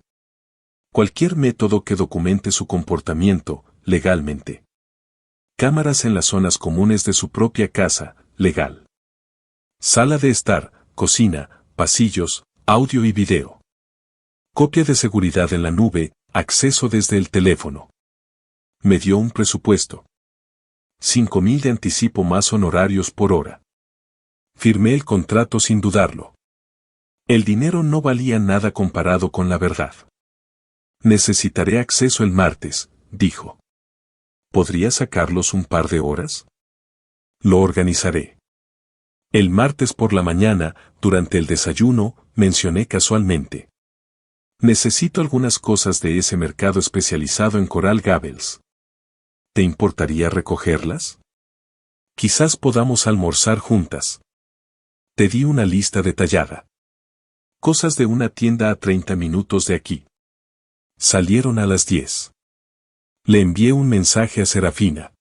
Cualquier método que documente su comportamiento, legalmente. Cámaras en las zonas comunes de su propia casa, legal. Sala de estar, cocina, pasillos, audio y video. Copia de seguridad en la nube, acceso desde el teléfono. Me dio un presupuesto. 5,000 de anticipo más honorarios por hora. Firmé el contrato sin dudarlo. El dinero no valía nada comparado con la verdad. Necesitaré acceso el martes, dijo. ¿Podría sacarlos un par de horas? Lo organizaré. El martes por la mañana, durante el desayuno, mencioné casualmente. Necesito algunas cosas de ese mercado especializado en Coral Gables. ¿Te importaría recogerlas? Quizás podamos almorzar juntas. Te di una lista detallada. Cosas de una tienda a 30 minutos de aquí. Salieron a las 10. Le envié un mensaje a Serafina.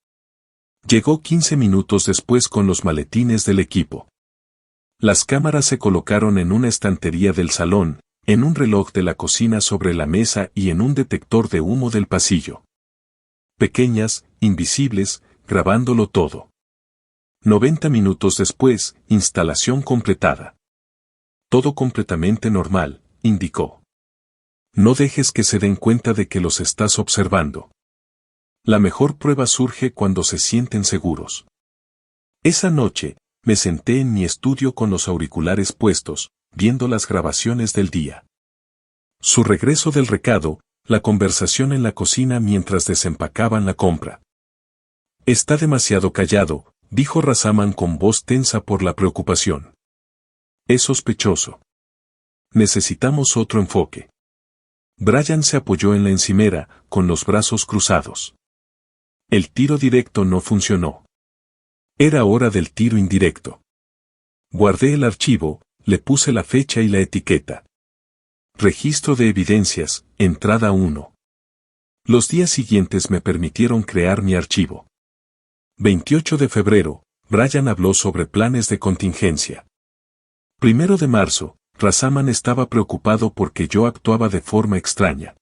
Llegó 15 minutos después con los maletines del equipo. Las cámaras se colocaron en una estantería del salón, en un reloj de la cocina sobre la mesa y en un detector de humo del pasillo. Pequeñas, invisibles, grabándolo todo. 90 minutos después, instalación completada. Todo completamente normal, indicó. No dejes que se den cuenta de que los estás observando. La mejor prueba surge cuando se sienten seguros. Esa noche, me senté en mi estudio con los auriculares puestos, viendo las grabaciones del día. Su regreso del recado, la conversación en la cocina mientras desempacaban la compra. Está demasiado callado, dijo Rasaman con voz tensa por la preocupación. Es sospechoso. Necesitamos otro enfoque. Brian se apoyó en la encimera, con los brazos cruzados. El tiro directo no funcionó. Era hora del tiro indirecto. Guardé el archivo, le puse la fecha y la etiqueta. Registro de evidencias, entrada 1. Los días siguientes me permitieron crear mi archivo. 28 de febrero, Brian habló sobre planes de contingencia. 1 de marzo, Rasaman estaba preocupado porque yo actuaba de forma extraña.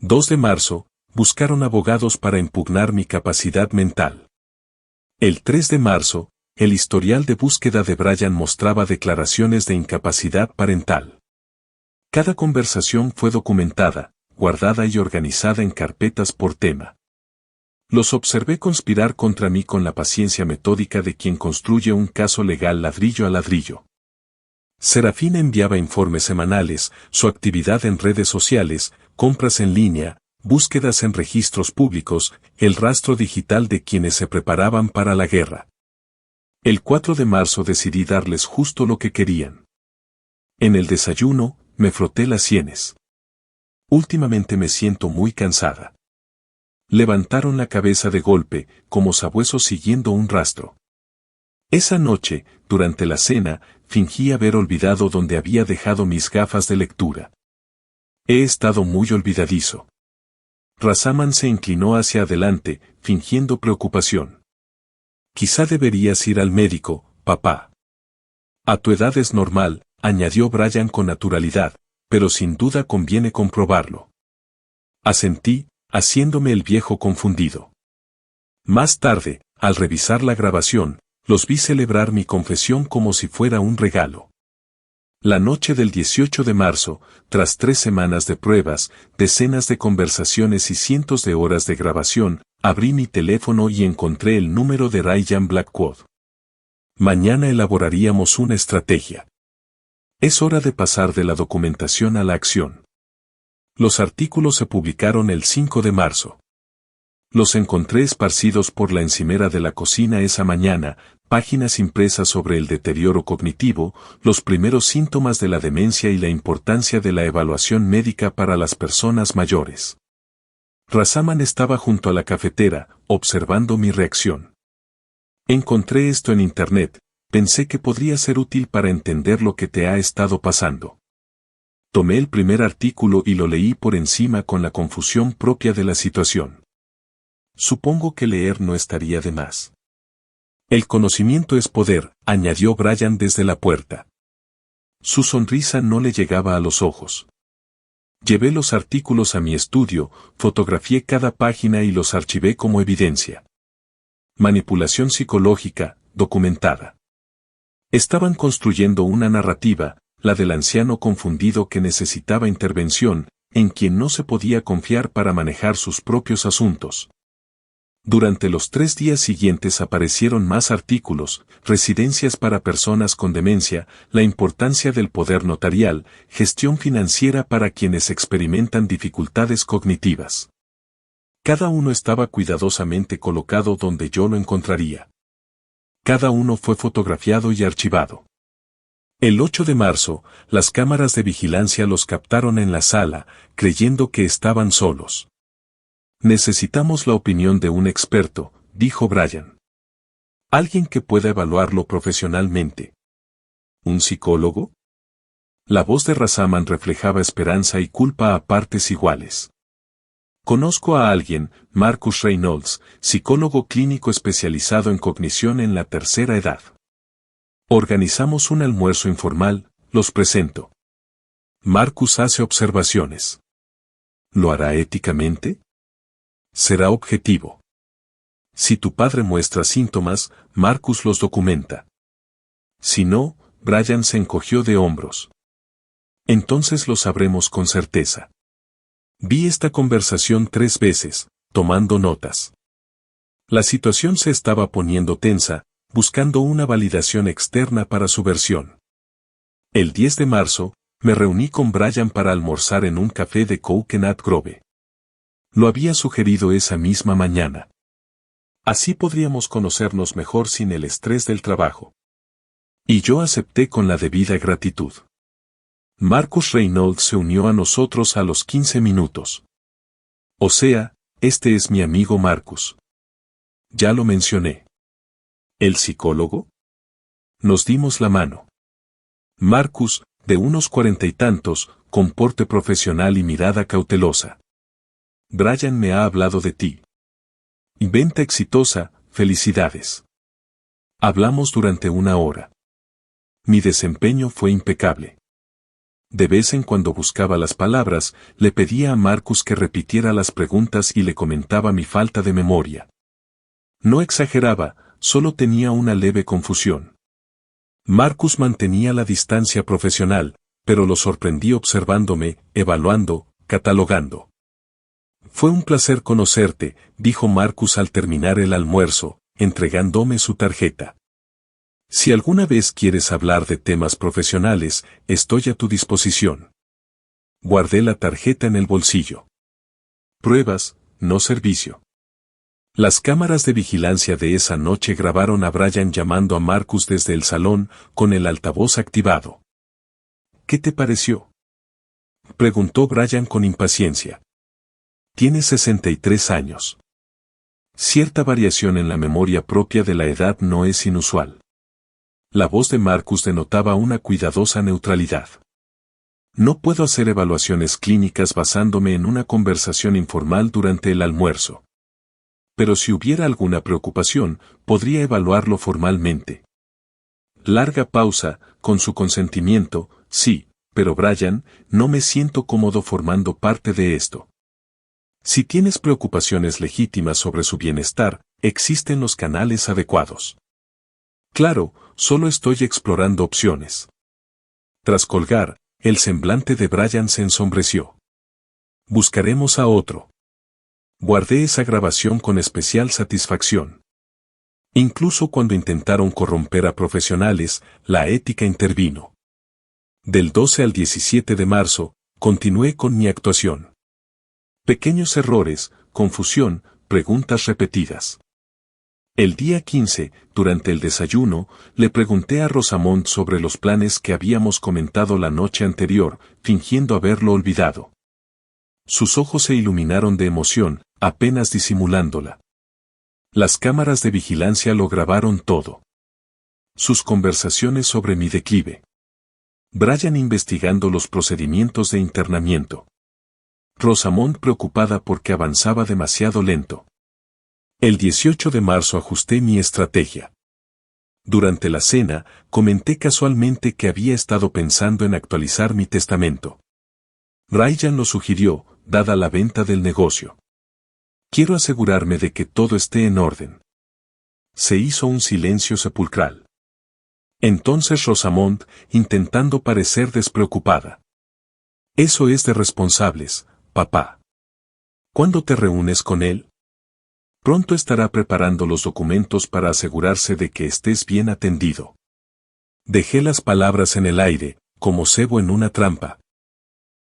2 de marzo, buscaron abogados para impugnar mi capacidad mental. El 3 de marzo, el historial de búsqueda de Brian mostraba declaraciones de incapacidad parental. Cada conversación fue documentada, guardada y organizada en carpetas por tema. Los observé conspirar contra mí con la paciencia metódica de quien construye un caso legal ladrillo a ladrillo. Serafín enviaba informes semanales, su actividad en redes sociales, compras en línea, búsquedas en registros públicos, el rastro digital de quienes se preparaban para la guerra. El 4 de marzo decidí darles justo lo que querían. En el desayuno, me froté las sienes. Últimamente me siento muy cansada. Levantaron la cabeza de golpe, como sabuesos siguiendo un rastro. Esa noche, durante la cena, fingí haber olvidado dónde había dejado mis gafas de lectura. He estado muy olvidadizo. Rasaman se inclinó hacia adelante, fingiendo preocupación. Quizá deberías ir al médico, papá. A tu edad es normal, añadió Brian con naturalidad, pero sin duda conviene comprobarlo. Asentí, haciéndome el viejo confundido. Más tarde, al revisar la grabación, los vi celebrar mi confesión como si fuera un regalo. La noche del 18 de marzo, tras 3 semanas de pruebas, decenas de conversaciones y cientos de horas de grabación, abrí mi teléfono y encontré el número de Ryan Blackwood. Mañana elaboraríamos una estrategia. Es hora de pasar de la documentación a la acción. Los artículos se publicaron el 5 de marzo. Los encontré esparcidos por la encimera de la cocina esa mañana, páginas impresas sobre el deterioro cognitivo, los primeros síntomas de la demencia y la importancia de la evaluación médica para las personas mayores. Rasaman estaba junto a la cafetera, observando mi reacción. Encontré esto en internet, pensé que podría ser útil para entender lo que te ha estado pasando. Tomé el primer artículo y lo leí por encima con la confusión propia de la situación. Supongo que leer no estaría de más. El conocimiento es poder, añadió Brian desde la puerta. Su sonrisa no le llegaba a los ojos. Llevé los artículos a mi estudio, fotografié cada página y los archivé como evidencia. Manipulación psicológica, documentada. Estaban construyendo una narrativa, la del anciano confundido que necesitaba intervención, en quien no se podía confiar para manejar sus propios asuntos. Durante los 3 días siguientes aparecieron más artículos, residencias para personas con demencia, la importancia del poder notarial, gestión financiera para quienes experimentan dificultades cognitivas. Cada uno estaba cuidadosamente colocado donde yo lo encontraría. Cada uno fue fotografiado y archivado. El 8 de marzo, las cámaras de vigilancia los captaron en la sala, creyendo que estaban solos. Necesitamos la opinión de un experto, dijo Brian. Alguien que pueda evaluarlo profesionalmente. ¿Un psicólogo? La voz de Rasaman reflejaba esperanza y culpa a partes iguales. Conozco a alguien, Marcus Reynolds, psicólogo clínico especializado en cognición en la tercera edad. Organizamos un almuerzo informal, los presento. Marcus hace observaciones. ¿Lo hará éticamente? Será objetivo. Si tu padre muestra síntomas, Marcus los documenta. Si no, Brian se encogió de hombros. Entonces lo sabremos con certeza. Vi esta conversación 3 veces, tomando notas. La situación se estaba poniendo tensa, buscando una validación externa para su versión. El 10 de marzo, me reuní con Brian para almorzar en un café de Coconut Grove. Lo había sugerido esa misma mañana. Así podríamos conocernos mejor sin el estrés del trabajo. Y yo acepté con la debida gratitud. Marcus Reynolds se unió a nosotros a los 15 minutos. O sea, este es mi amigo Marcus. Ya lo mencioné. ¿El psicólogo? Nos dimos la mano. Marcus, de unos 40 y tantos, con porte profesional y mirada cautelosa. Brian me ha hablado de ti. Venta exitosa, felicidades. Hablamos durante 1 hora. Mi desempeño fue impecable. De vez en cuando buscaba las palabras, le pedía a Marcus que repitiera las preguntas y le comentaba mi falta de memoria. No exageraba, solo tenía una leve confusión. Marcus mantenía la distancia profesional, pero lo sorprendí observándome, evaluando, catalogando. Fue un placer conocerte, dijo Marcus al terminar el almuerzo, entregándome su tarjeta. Si alguna vez quieres hablar de temas profesionales, estoy a tu disposición. Guardé la tarjeta en el bolsillo. Pruebas, no servicio. Las cámaras de vigilancia de esa noche grabaron a Brian llamando a Marcus desde el salón, con el altavoz activado. ¿Qué te pareció?, preguntó Brian con impaciencia. Tiene 63 años. Cierta variación en la memoria propia de la edad no es inusual. La voz de Marcus denotaba una cuidadosa neutralidad. No puedo hacer evaluaciones clínicas basándome en una conversación informal durante el almuerzo. Pero si hubiera alguna preocupación, podría evaluarlo formalmente. Larga pausa, con su consentimiento, sí, pero Brian, no me siento cómodo formando parte de esto. Si tienes preocupaciones legítimas sobre su bienestar, existen los canales adecuados. Claro, solo estoy explorando opciones. Tras colgar, el semblante de Brian se ensombreció. Buscaremos a otro. Guardé esa grabación con especial satisfacción. Incluso cuando intentaron corromper a profesionales, la ética intervino. Del 12 al 17 de marzo, continué con mi actuación. Pequeños errores, confusión, preguntas repetidas. El día 15, durante el desayuno, le pregunté a Rosamond sobre los planes que habíamos comentado la noche anterior, fingiendo haberlo olvidado. Sus ojos se iluminaron de emoción, apenas disimulándola. Las cámaras de vigilancia lo grabaron todo. Sus conversaciones sobre mi declive. Brian investigando los procedimientos de internamiento. Rosamond preocupada porque avanzaba demasiado lento. El 18 de marzo ajusté mi estrategia. Durante la cena, comenté casualmente que había estado pensando en actualizar mi testamento. Brian lo sugirió, dada la venta del negocio. Quiero asegurarme de que todo esté en orden. Se hizo un silencio sepulcral. Entonces Rosamond, intentando parecer despreocupada. Eso es de responsables, papá. ¿Cuándo te reúnes con él? Pronto estará preparando los documentos para asegurarse de que estés bien atendido. Dejé las palabras en el aire, como cebo en una trampa.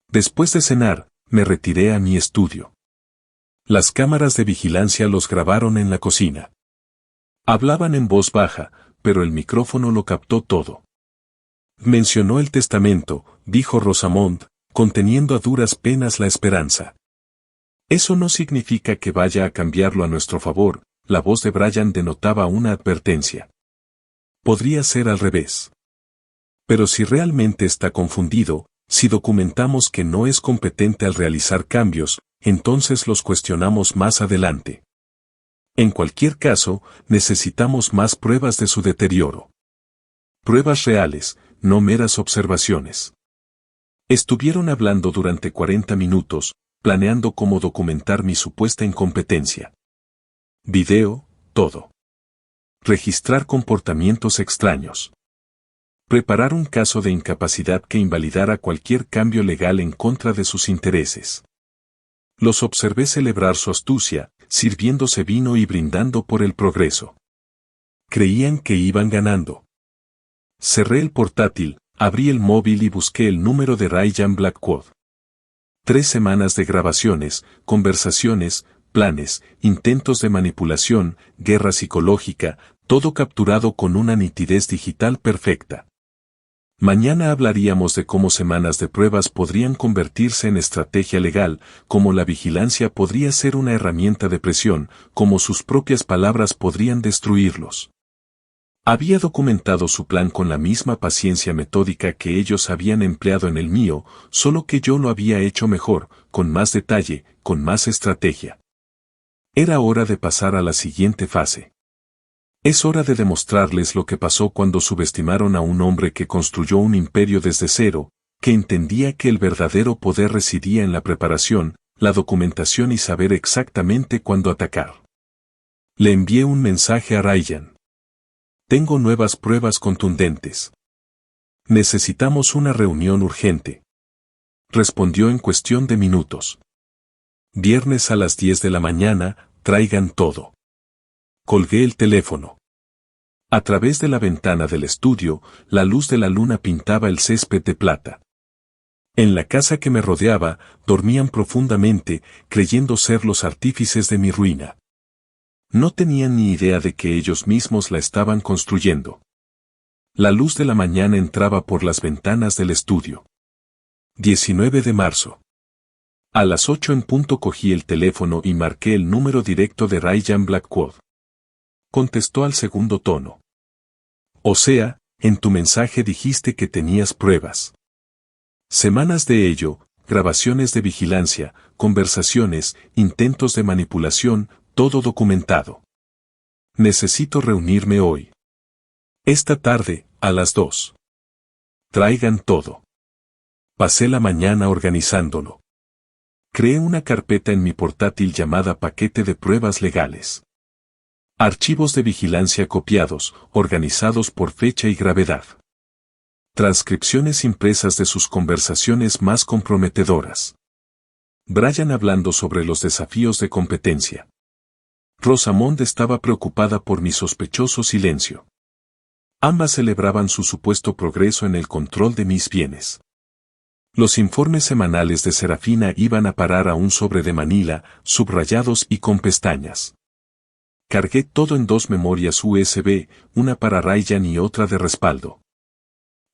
Después de cenar, me retiré a mi estudio. Las cámaras de vigilancia los grabaron en la cocina. Hablaban en voz baja, pero el micrófono lo captó todo. Mencionó el testamento, dijo Rosamond, conteniendo a duras penas la esperanza. Eso no significa que vaya a cambiarlo a nuestro favor, la voz de Brian denotaba una advertencia. Podría ser al revés. Pero si realmente está confundido, si documentamos que no es competente al realizar cambios, entonces los cuestionamos más adelante. En cualquier caso, necesitamos más pruebas de su deterioro. Pruebas reales, no meras observaciones. Estuvieron hablando durante 40 minutos, planeando cómo documentar mi supuesta incompetencia. Video, todo. Registrar comportamientos extraños. Preparar un caso de incapacidad que invalidara cualquier cambio legal en contra de sus intereses. Los observé celebrar su astucia, sirviéndose vino y brindando por el progreso. Creían que iban ganando. Cerré el portátil, abrí el móvil y busqué el número de Ryan Blackwood. 3 semanas de grabaciones, conversaciones, planes, intentos de manipulación, guerra psicológica, todo capturado con una nitidez digital perfecta. Mañana hablaríamos de cómo semanas de pruebas podrían convertirse en estrategia legal, cómo la vigilancia podría ser una herramienta de presión, cómo sus propias palabras podrían destruirlos. Había documentado su plan con la misma paciencia metódica que ellos habían empleado en el mío, solo que yo lo había hecho mejor, con más detalle, con más estrategia. Era hora de pasar a la siguiente fase. Es hora de demostrarles lo que pasó cuando subestimaron a un hombre que construyó un imperio desde cero, que entendía que el verdadero poder residía en la preparación, la documentación y saber exactamente cuándo atacar. Le envié un mensaje a Ryan. Tengo nuevas pruebas contundentes. Necesitamos una reunión urgente. Respondió en cuestión de minutos. Viernes a las 10 de la mañana, traigan todo. Colgué el teléfono. A través de la ventana del estudio, la luz de la luna pintaba el césped de plata. En la casa que me rodeaba, dormían profundamente, creyendo ser los artífices de mi ruina. No tenían ni idea de que ellos mismos la estaban construyendo. La luz de la mañana entraba por las ventanas del estudio. 19 de marzo. A las 8 en punto cogí el teléfono y marqué el número directo de Ryan Blackwood. Contestó al segundo tono. O sea, en tu mensaje dijiste que tenías pruebas. Semanas de ello, grabaciones de vigilancia, conversaciones, intentos de manipulación, todo documentado. Necesito reunirme hoy. Esta tarde, a las 2. Traigan todo. Pasé la mañana organizándolo. Creé una carpeta en mi portátil llamada paquete de pruebas legales. Archivos de vigilancia copiados, organizados por fecha y gravedad. Transcripciones impresas de sus conversaciones más comprometedoras. Brian hablando sobre los desafíos de competencia. Rosamond estaba preocupada por mi sospechoso silencio. Ambas celebraban su supuesto progreso en el control de mis bienes. Los informes semanales de Serafina iban a parar a un sobre de Manila, subrayados y con pestañas. Cargué todo en 2 memorias USB, una para Ryan y otra de respaldo.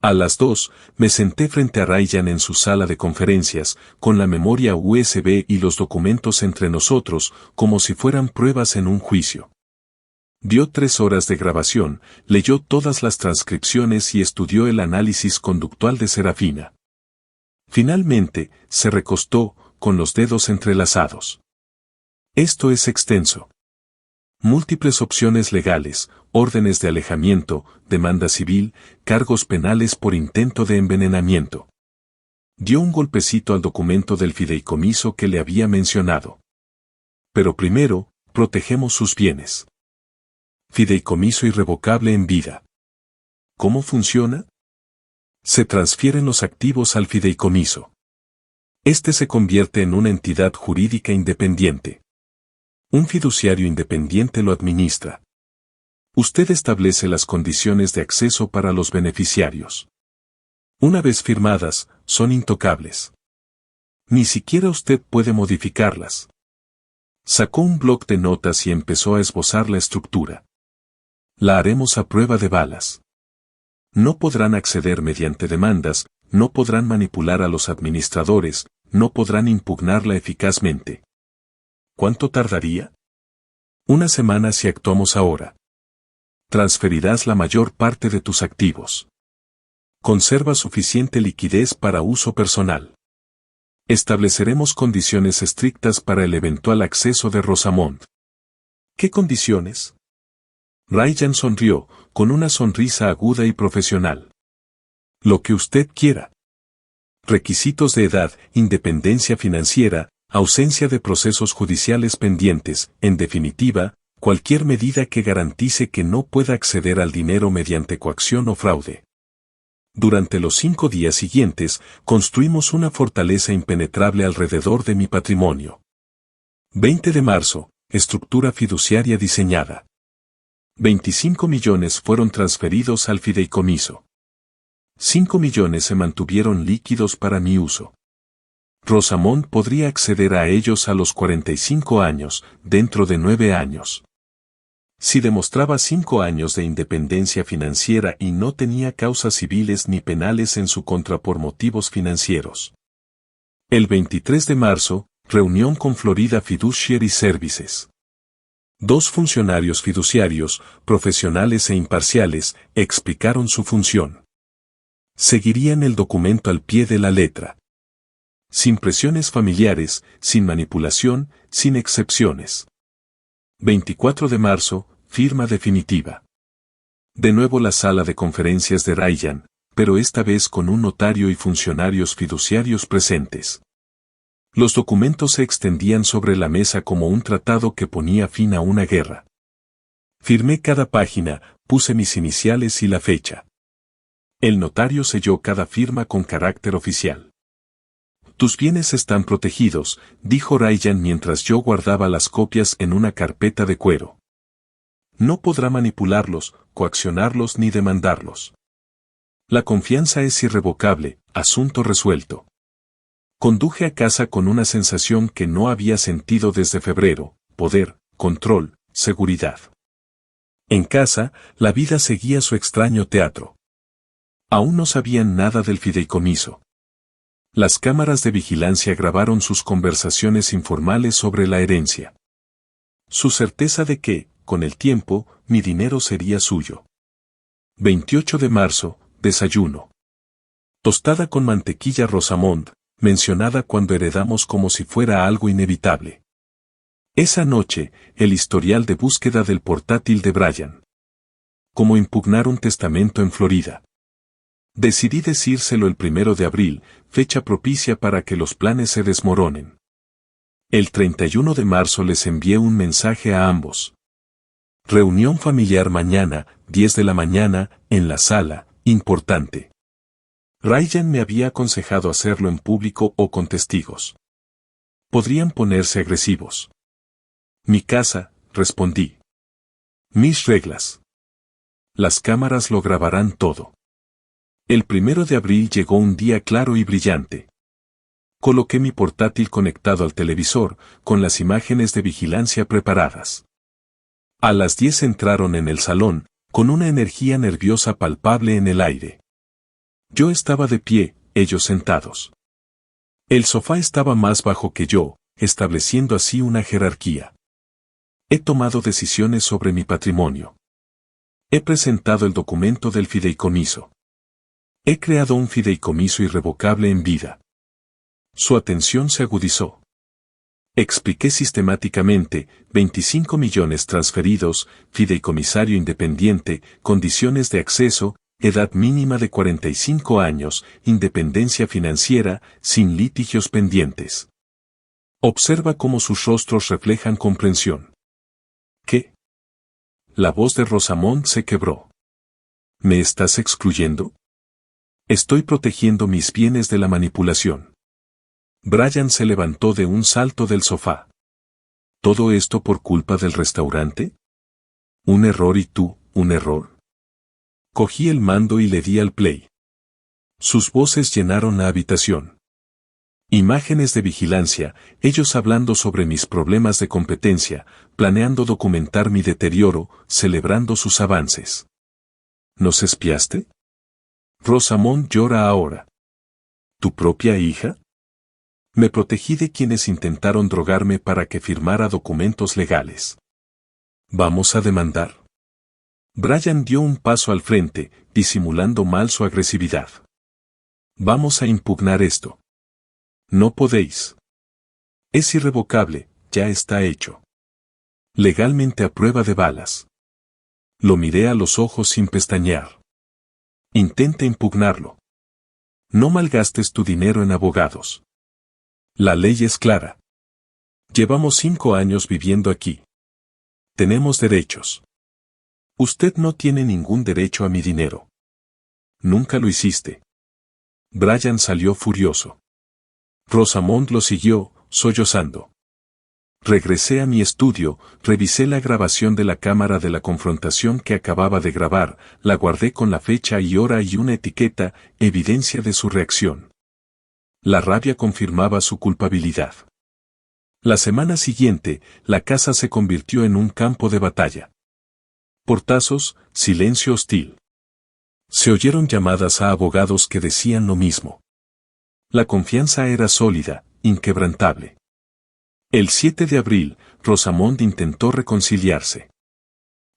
A las 2, me senté frente a Ryan en su sala de conferencias, con la memoria USB y los documentos entre nosotros, como si fueran pruebas en un juicio. Dio 3 horas de grabación, leyó todas las transcripciones y estudió el análisis conductual de Serafina. Finalmente, se recostó, con los dedos entrelazados. Esto es extenso. Múltiples opciones legales, órdenes de alejamiento, demanda civil, cargos penales por intento de envenenamiento. Dio un golpecito al documento del fideicomiso que le había mencionado. Pero primero, protegemos sus bienes. Fideicomiso irrevocable en vida. ¿Cómo funciona? Se transfieren los activos al fideicomiso. Este se convierte en una entidad jurídica independiente. Un fiduciario independiente lo administra. Usted establece las condiciones de acceso para los beneficiarios. Una vez firmadas, son intocables. Ni siquiera usted puede modificarlas. Sacó un bloc de notas y empezó a esbozar la estructura. La haremos a prueba de balas. No podrán acceder mediante demandas, no podrán manipular a los administradores, no podrán impugnarla eficazmente. ¿Cuánto tardaría? 1 semana si actuamos ahora. Transferirás la mayor parte de tus activos. Conserva suficiente liquidez para uso personal. Estableceremos condiciones estrictas para el eventual acceso de Rosamond. ¿Qué condiciones? Ryan sonrió, con una sonrisa aguda y profesional. Lo que usted quiera. Requisitos de edad, independencia financiera, ausencia de procesos judiciales pendientes, en definitiva, cualquier medida que garantice que no pueda acceder al dinero mediante coacción o fraude. Durante los 5 días siguientes, construimos una fortaleza impenetrable alrededor de mi patrimonio. 20 de marzo, Estructura fiduciaria diseñada. 25 millones fueron transferidos al fideicomiso. 5 millones se mantuvieron líquidos para mi uso. Rosamond podría acceder a ellos a los 45 años, dentro de 9 años. Si demostraba 5 años de independencia financiera y no tenía causas civiles ni penales en su contra por motivos financieros. El 23 de marzo, reunión con Florida Fiduciary Services. 2 funcionarios fiduciarios, profesionales e imparciales, explicaron su función. Seguirían el documento al pie de la letra. Sin presiones familiares, sin manipulación, sin excepciones. 24 de marzo, firma definitiva. De nuevo la sala de conferencias de Ryan, pero esta vez con un notario y funcionarios fiduciarios presentes. Los documentos se extendían sobre la mesa como un tratado que ponía fin a una guerra. Firmé cada página, puse mis iniciales y la fecha. El notario selló cada firma con carácter oficial. Tus bienes están protegidos, dijo Ryan mientras yo guardaba las copias en una carpeta de cuero. No podrá manipularlos, coaccionarlos ni demandarlos. La confianza es irrevocable, asunto resuelto. Conduje a casa con una sensación que no había sentido desde febrero: poder, control, seguridad. En casa, la vida seguía su extraño teatro. Aún no sabían nada del fideicomiso. Las cámaras de vigilancia grabaron sus conversaciones informales sobre la herencia. Su certeza de que, con el tiempo, mi dinero sería suyo. 28 de marzo, desayuno. Tostada con mantequilla Rosamond, mencionada cuando heredamos como si fuera algo inevitable. Esa noche, el historial de búsqueda del portátil de Brian. Cómo impugnar un testamento en Florida. Decidí decírselo el 1 de abril, fecha propicia para que los planes se desmoronen. El 31 de marzo les envié un mensaje a ambos. Reunión familiar mañana, 10 de la mañana, en la sala, importante. Ryan me había aconsejado hacerlo en público o con testigos. Podrían ponerse agresivos. Mi casa, respondí. Mis reglas. Las cámaras lo grabarán todo. El 1 de abril llegó un día claro y brillante. Coloqué mi portátil conectado al televisor, con las imágenes de vigilancia preparadas. A las 10 entraron en el salón, con una energía nerviosa palpable en el aire. Yo estaba de pie, ellos sentados. El sofá estaba más bajo que yo, estableciendo así una jerarquía. He tomado decisiones sobre mi patrimonio. He presentado el documento del fideicomiso. He creado un fideicomiso irrevocable en vida. Su atención se agudizó. Expliqué sistemáticamente: 25 millones transferidos, fideicomisario independiente, condiciones de acceso, edad mínima de 45 años, independencia financiera, sin litigios pendientes. Observa cómo sus rostros reflejan comprensión. ¿Qué? La voz de Rosamond se quebró. ¿Me estás excluyendo? Estoy protegiendo mis bienes de la manipulación. Brian se levantó de un salto del sofá. ¿Todo esto por culpa del restaurante? ¿Un error y tú, un error? Cogí el mando y le di al play. Sus voces llenaron la habitación. Imágenes de vigilancia, ellos hablando sobre mis problemas de competencia, planeando documentar mi deterioro, celebrando sus avances. ¿Nos espiaste? Rosamond llora ahora. ¿Tu propia hija? Me protegí de quienes intentaron drogarme para que firmara documentos legales. ¿Vamos a demandar? Brian dio un paso al frente, disimulando mal su agresividad. Vamos a impugnar esto. No podéis. Es irrevocable, ya está hecho. Legalmente a prueba de balas. Lo miré a los ojos sin pestañear. Intenta impugnarlo. No malgastes tu dinero en abogados. La ley es clara. Llevamos 5 años viviendo aquí. Tenemos derechos. Usted no tiene ningún derecho a mi dinero. Nunca lo hiciste. Brian salió furioso. Rosamond lo siguió, sollozando. Regresé a mi estudio, revisé la grabación de la cámara de la confrontación que acababa de grabar, la guardé con la fecha y hora y una etiqueta, evidencia de su reacción. La rabia confirmaba su culpabilidad. La semana siguiente, la casa se convirtió en un campo de batalla. Portazos, silencio hostil. Se oyeron llamadas a abogados que decían lo mismo. La confianza era sólida, inquebrantable. El 7 de abril, Rosamond intentó reconciliarse.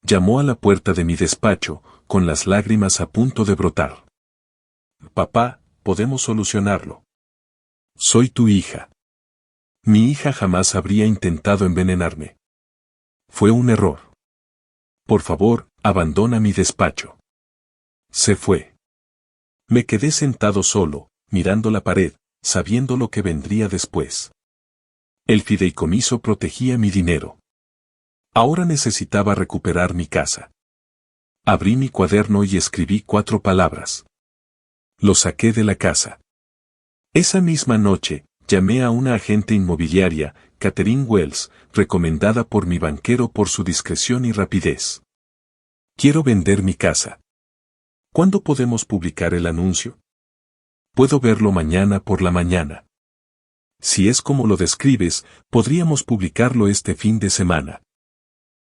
Llamó a la puerta de mi despacho, con las lágrimas a punto de brotar. Papá, podemos solucionarlo. Soy tu hija. Mi hija jamás habría intentado envenenarme. Fue un error. Por favor, abandona mi despacho. Se fue. Me quedé sentado solo, mirando la pared, sabiendo lo que vendría después. El fideicomiso protegía mi dinero. Ahora necesitaba recuperar mi casa. Abrí mi cuaderno y escribí 4 palabras. Lo saqué de la casa. Esa misma noche, llamé a una agente inmobiliaria, Catherine Wells, recomendada por mi banquero por su discreción y rapidez. Quiero vender mi casa. ¿Cuándo podemos publicar el anuncio? Puedo verlo mañana por la mañana. Si es como lo describes, podríamos publicarlo este fin de semana.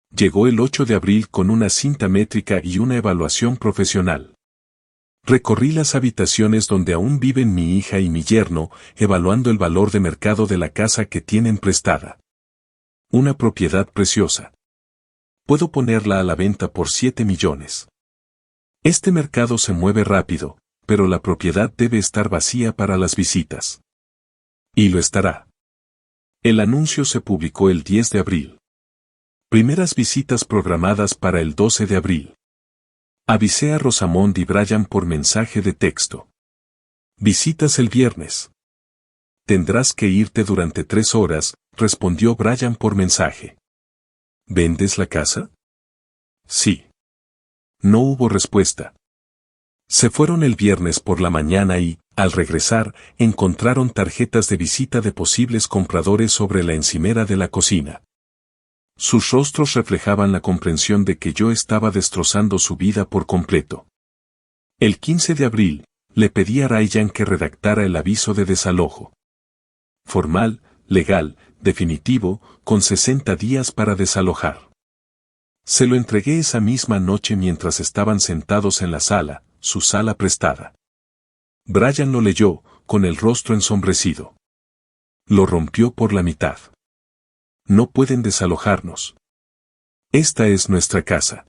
Llegó el 8 de abril con una cinta métrica y una evaluación profesional. Recorrí las habitaciones donde aún viven mi hija y mi yerno, evaluando el valor de mercado de la casa que tienen prestada. Una propiedad preciosa. Puedo ponerla a la venta por 7 millones. Este mercado se mueve rápido, pero la propiedad debe estar vacía para las visitas. Y lo estará. El anuncio se publicó el 10 de abril. Primeras visitas programadas para el 12 de abril. Avisé a Rosamond y Brian por mensaje de texto. Visitas el viernes. Tendrás que irte durante 3 horas, respondió Brian por mensaje. ¿Vendes la casa? Sí. No hubo respuesta. Se fueron el viernes por la mañana y, al regresar, encontraron tarjetas de visita de posibles compradores sobre la encimera de la cocina. Sus rostros reflejaban la comprensión de que yo estaba destrozando su vida por completo. El 15 de abril, le pedí a Ryan que redactara el aviso de desalojo. Formal, legal, definitivo, con 60 días para desalojar. Se lo entregué esa misma noche mientras estaban sentados en la sala, su sala prestada. Brian lo leyó, con el rostro ensombrecido. Lo rompió por la mitad. No pueden desalojarnos. Esta es nuestra casa.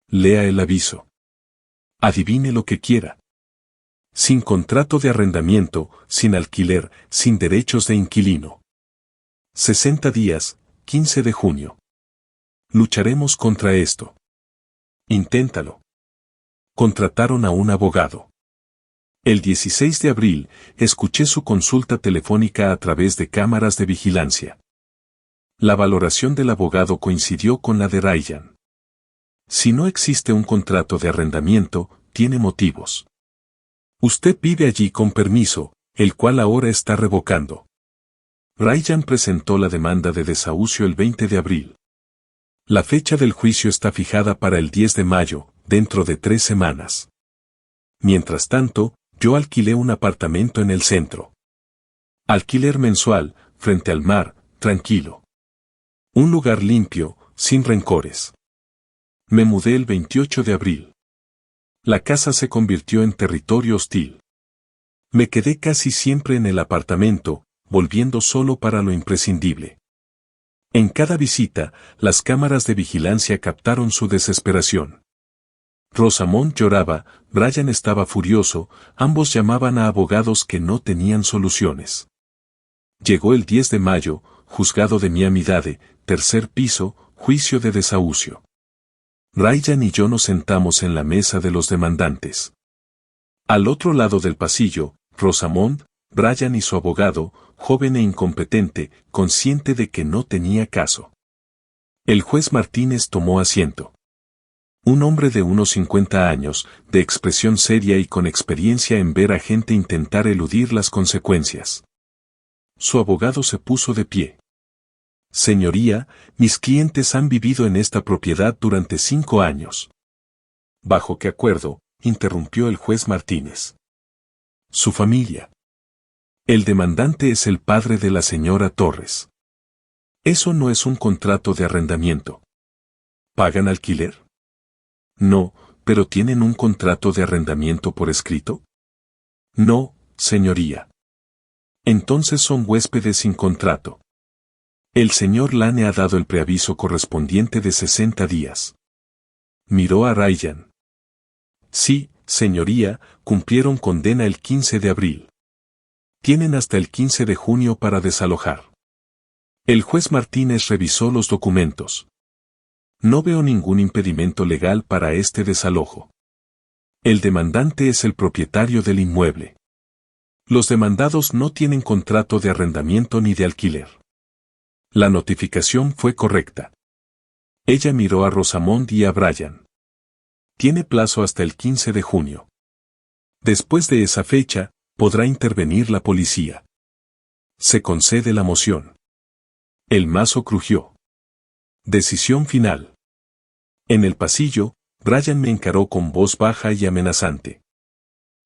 Lea el aviso. Adivine lo que quiera. Sin contrato de arrendamiento, sin alquiler, sin derechos de inquilino. 60 días, 15 de junio. Lucharemos contra esto. Inténtalo. Contrataron a un abogado. El 16 de abril, escuché su consulta telefónica a través de cámaras de vigilancia. La valoración del abogado coincidió con la de Ryan. Si no existe un contrato de arrendamiento, tiene motivos. Usted vive allí con permiso, el cual ahora está revocando. Ryan presentó la demanda de desahucio el 20 de abril. La fecha del juicio está fijada para el 10 de mayo, dentro de 3 semanas. Mientras tanto, yo alquilé un apartamento en el centro. Alquiler mensual, frente al mar, tranquilo. Un lugar limpio, sin rencores. Me mudé el 28 de abril. La casa se convirtió en territorio hostil. Me quedé casi siempre en el apartamento, volviendo solo para lo imprescindible. En cada visita, las cámaras de vigilancia captaron su desesperación. Rosamond lloraba, Brian estaba furioso, ambos llamaban a abogados que no tenían soluciones. Llegó el 10 de mayo, juzgado de Miami-Dade, tercer piso, juicio de desahucio. Ryan y yo nos sentamos en la mesa de los demandantes. Al otro lado del pasillo, Rosamond, Brian y su abogado, joven e incompetente, consciente de que no tenía caso. El juez Martínez tomó asiento. Un hombre de unos 50 años, de expresión seria y con experiencia en ver a gente intentar eludir las consecuencias. Su abogado se puso de pie. Señoría, mis clientes han vivido en esta propiedad durante 5 años. ¿Bajo qué acuerdo?, interrumpió el juez Martínez. Su familia. El demandante es el padre de la señora Torres. Eso no es un contrato de arrendamiento. ¿Pagan alquiler? No, pero ¿tienen un contrato de arrendamiento por escrito? No, señoría. Entonces son huéspedes sin contrato. El señor Lane ha dado el preaviso correspondiente de 60 días. Miró a Ryan. Sí, señoría, cumplieron condena el 15 de abril. Tienen hasta el 15 de junio para desalojar. El juez Martínez revisó los documentos. No veo ningún impedimento legal para este desalojo. El demandante es el propietario del inmueble. Los demandados no tienen contrato de arrendamiento ni de alquiler. La notificación fue correcta. Ella miró a Rosamond y a Brian. Tiene plazo hasta el 15 de junio. Después de esa fecha, podrá intervenir la policía. Se concede la moción. El mazo crujió. Decisión final. En el pasillo, Brian me encaró con voz baja y amenazante.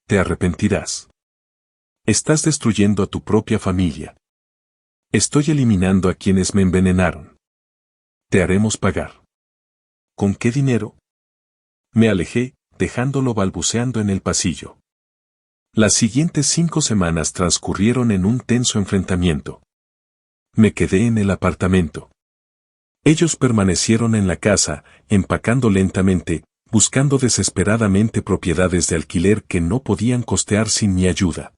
Te arrepentirás. Estás destruyendo a tu propia familia. Estoy eliminando a quienes me envenenaron. Te haremos pagar. ¿Con qué dinero? Me alejé, dejándolo balbuceando en el pasillo. Las siguientes 5 semanas transcurrieron en un tenso enfrentamiento. Me quedé en el apartamento. Ellos permanecieron en la casa, empacando lentamente, buscando desesperadamente propiedades de alquiler que no podían costear sin mi ayuda.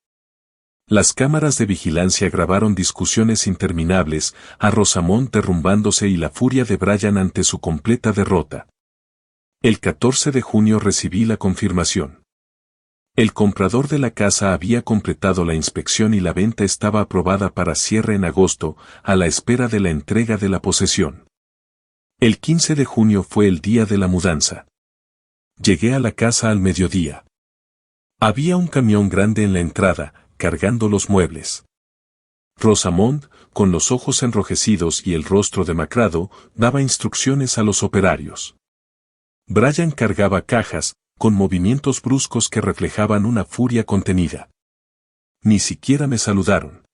Las cámaras de vigilancia grabaron discusiones interminables, a Rosamond derrumbándose y la furia de Brian ante su completa derrota. El 14 de junio recibí la confirmación. El comprador de la casa había completado la inspección y la venta estaba aprobada para cierre en agosto, a la espera de la entrega de la posesión. El 15 de junio fue el día de la mudanza. Llegué a la casa al mediodía. Había un camión grande en la entrada, cargando los muebles. Rosamond, con los ojos enrojecidos y el rostro demacrado, daba instrucciones a los operarios. Brian cargaba cajas, con movimientos bruscos que reflejaban una furia contenida. Ni siquiera me saludaron.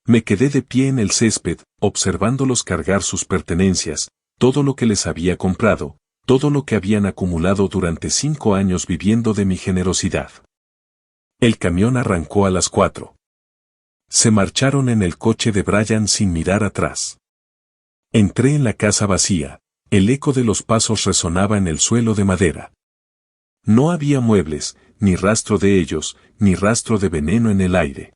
Me quedé de pie en el césped, observándolos cargar sus pertenencias, todo lo que les había comprado, todo lo que habían acumulado durante 5 años viviendo de mi generosidad. El camión arrancó a las 4. Se marcharon en el coche de Brian sin mirar atrás. Entré en la casa vacía, el eco de los pasos resonaba en el suelo de madera. No había muebles, ni rastro de ellos, ni rastro de veneno en el aire.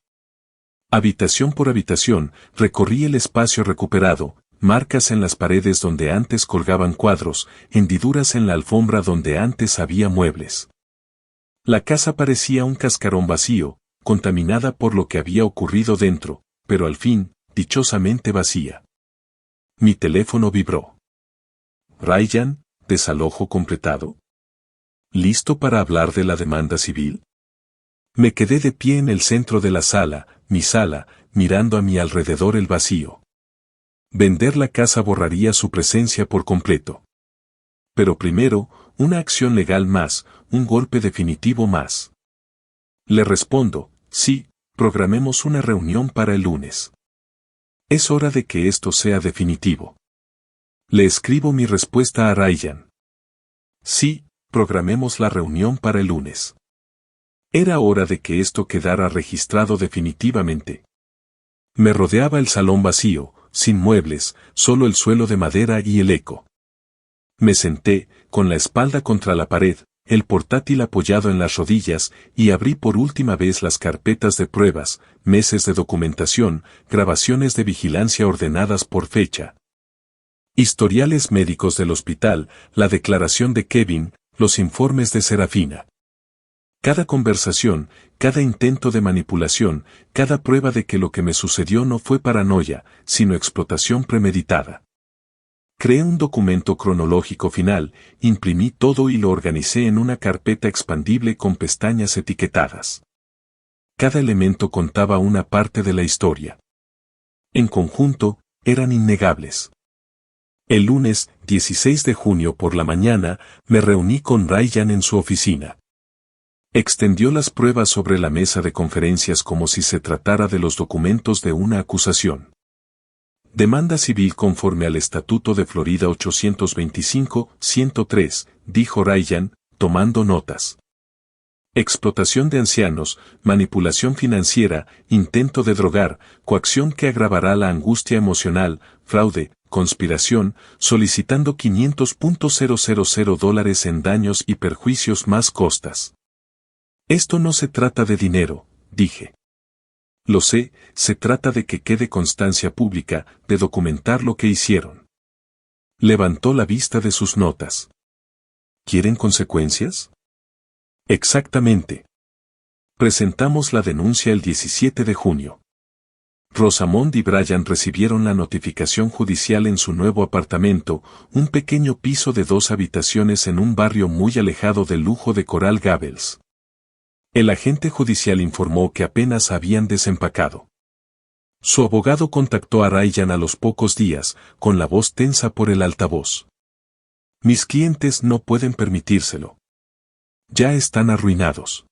Habitación por habitación, recorrí el espacio recuperado, marcas en las paredes donde antes colgaban cuadros, hendiduras en la alfombra donde antes había muebles. La casa parecía un cascarón vacío, contaminada por lo que había ocurrido dentro, pero al fin, dichosamente vacía. Mi teléfono vibró. Ryan, ¿desalojo completado? ¿Listo para hablar de la demanda civil? Me quedé de pie en el centro de la sala, mi sala, mirando a mi alrededor el vacío. Vender la casa borraría su presencia por completo. Pero primero, una acción legal más, un golpe definitivo más. Le respondo, sí, programemos una reunión para el lunes. Es hora de que esto sea definitivo. Le escribo mi respuesta a Ryan. Sí, programemos la reunión para el lunes. Era hora de que esto quedara registrado definitivamente. Me rodeaba el salón vacío, sin muebles, solo el suelo de madera y el eco. Me senté, con la espalda contra la pared, el portátil apoyado en las rodillas, y abrí por última vez las carpetas de pruebas, meses de documentación, grabaciones de vigilancia ordenadas por fecha. Historiales médicos del hospital, la declaración de Kevin, los informes de Serafina. Cada conversación, cada intento de manipulación, cada prueba de que lo que me sucedió no fue paranoia, sino explotación premeditada. Creé un documento cronológico final, imprimí todo y lo organicé en una carpeta expandible con pestañas etiquetadas. Cada elemento contaba una parte de la historia. En conjunto, eran innegables. El lunes, 16 de junio por la mañana, me reuní con Ryan en su oficina. Extendió las pruebas sobre la mesa de conferencias como si se tratara de los documentos de una acusación. Demanda civil conforme al Estatuto de Florida 825-103, dijo Ryan, tomando notas. Explotación de ancianos, manipulación financiera, intento de drogar, coacción que agravará la angustia emocional, fraude, conspiración, solicitando $500,000 en daños y perjuicios más costas. Esto no se trata de dinero, dije. Lo sé, se trata de que quede constancia pública, de documentar lo que hicieron. Levantó la vista de sus notas. ¿Quieren consecuencias? Exactamente. Presentamos la denuncia el 17 de junio. Rosamond y Brian recibieron la notificación judicial en su nuevo apartamento, un pequeño piso de 2 habitaciones en un barrio muy alejado del lujo de Coral Gables. El agente judicial informó que apenas habían desempacado. Su abogado contactó a Ryan a los pocos días, con la voz tensa por el altavoz. Mis clientes no pueden permitírselo. Ya están arruinados.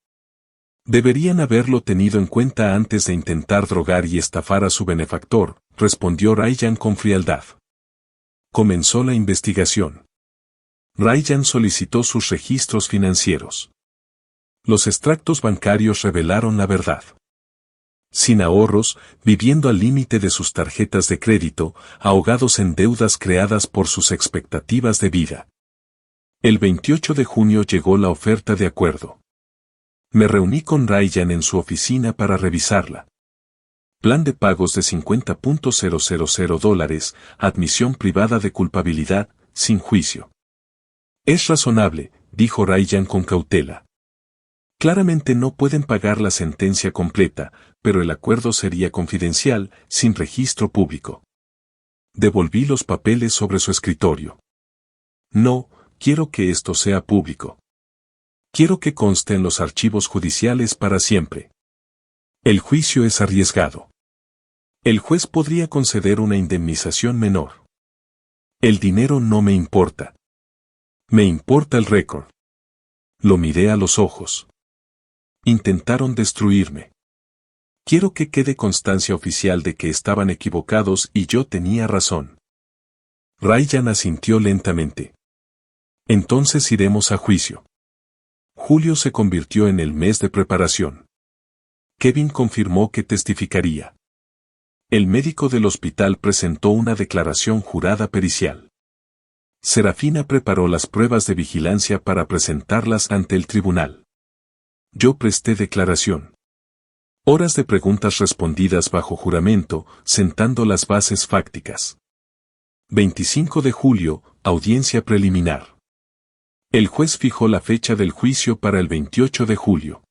Deberían haberlo tenido en cuenta antes de intentar drogar y estafar a su benefactor, respondió Ryan con frialdad. Comenzó la investigación. Ryan solicitó sus registros financieros. Los extractos bancarios revelaron la verdad. Sin ahorros, viviendo al límite de sus tarjetas de crédito, ahogados en deudas creadas por sus expectativas de vida. El 28 de junio llegó la oferta de acuerdo. Me reuní con Ryan en su oficina para revisarla. Plan de pagos de $50,000, admisión privada de culpabilidad, sin juicio. Es razonable, dijo Ryan con cautela. Claramente no pueden pagar la sentencia completa, pero el acuerdo sería confidencial, sin registro público. Devolví los papeles sobre su escritorio. No, quiero que esto sea público. Quiero que conste en los archivos judiciales para siempre. El juicio es arriesgado. El juez podría conceder una indemnización menor. El dinero no me importa. Me importa el récord. Lo miré a los ojos. Intentaron destruirme. Quiero que quede constancia oficial de que estaban equivocados y yo tenía razón. Ryan asintió lentamente. Entonces iremos a juicio. Julio se convirtió en el mes de preparación. Kevin confirmó que testificaría. El médico del hospital presentó una declaración jurada pericial. Serafina preparó las pruebas de vigilancia para presentarlas ante el tribunal. Yo presté declaración. Horas de preguntas respondidas bajo juramento, sentando las bases fácticas. 25 de julio, audiencia preliminar. El juez fijó la fecha del juicio para el 28 de julio.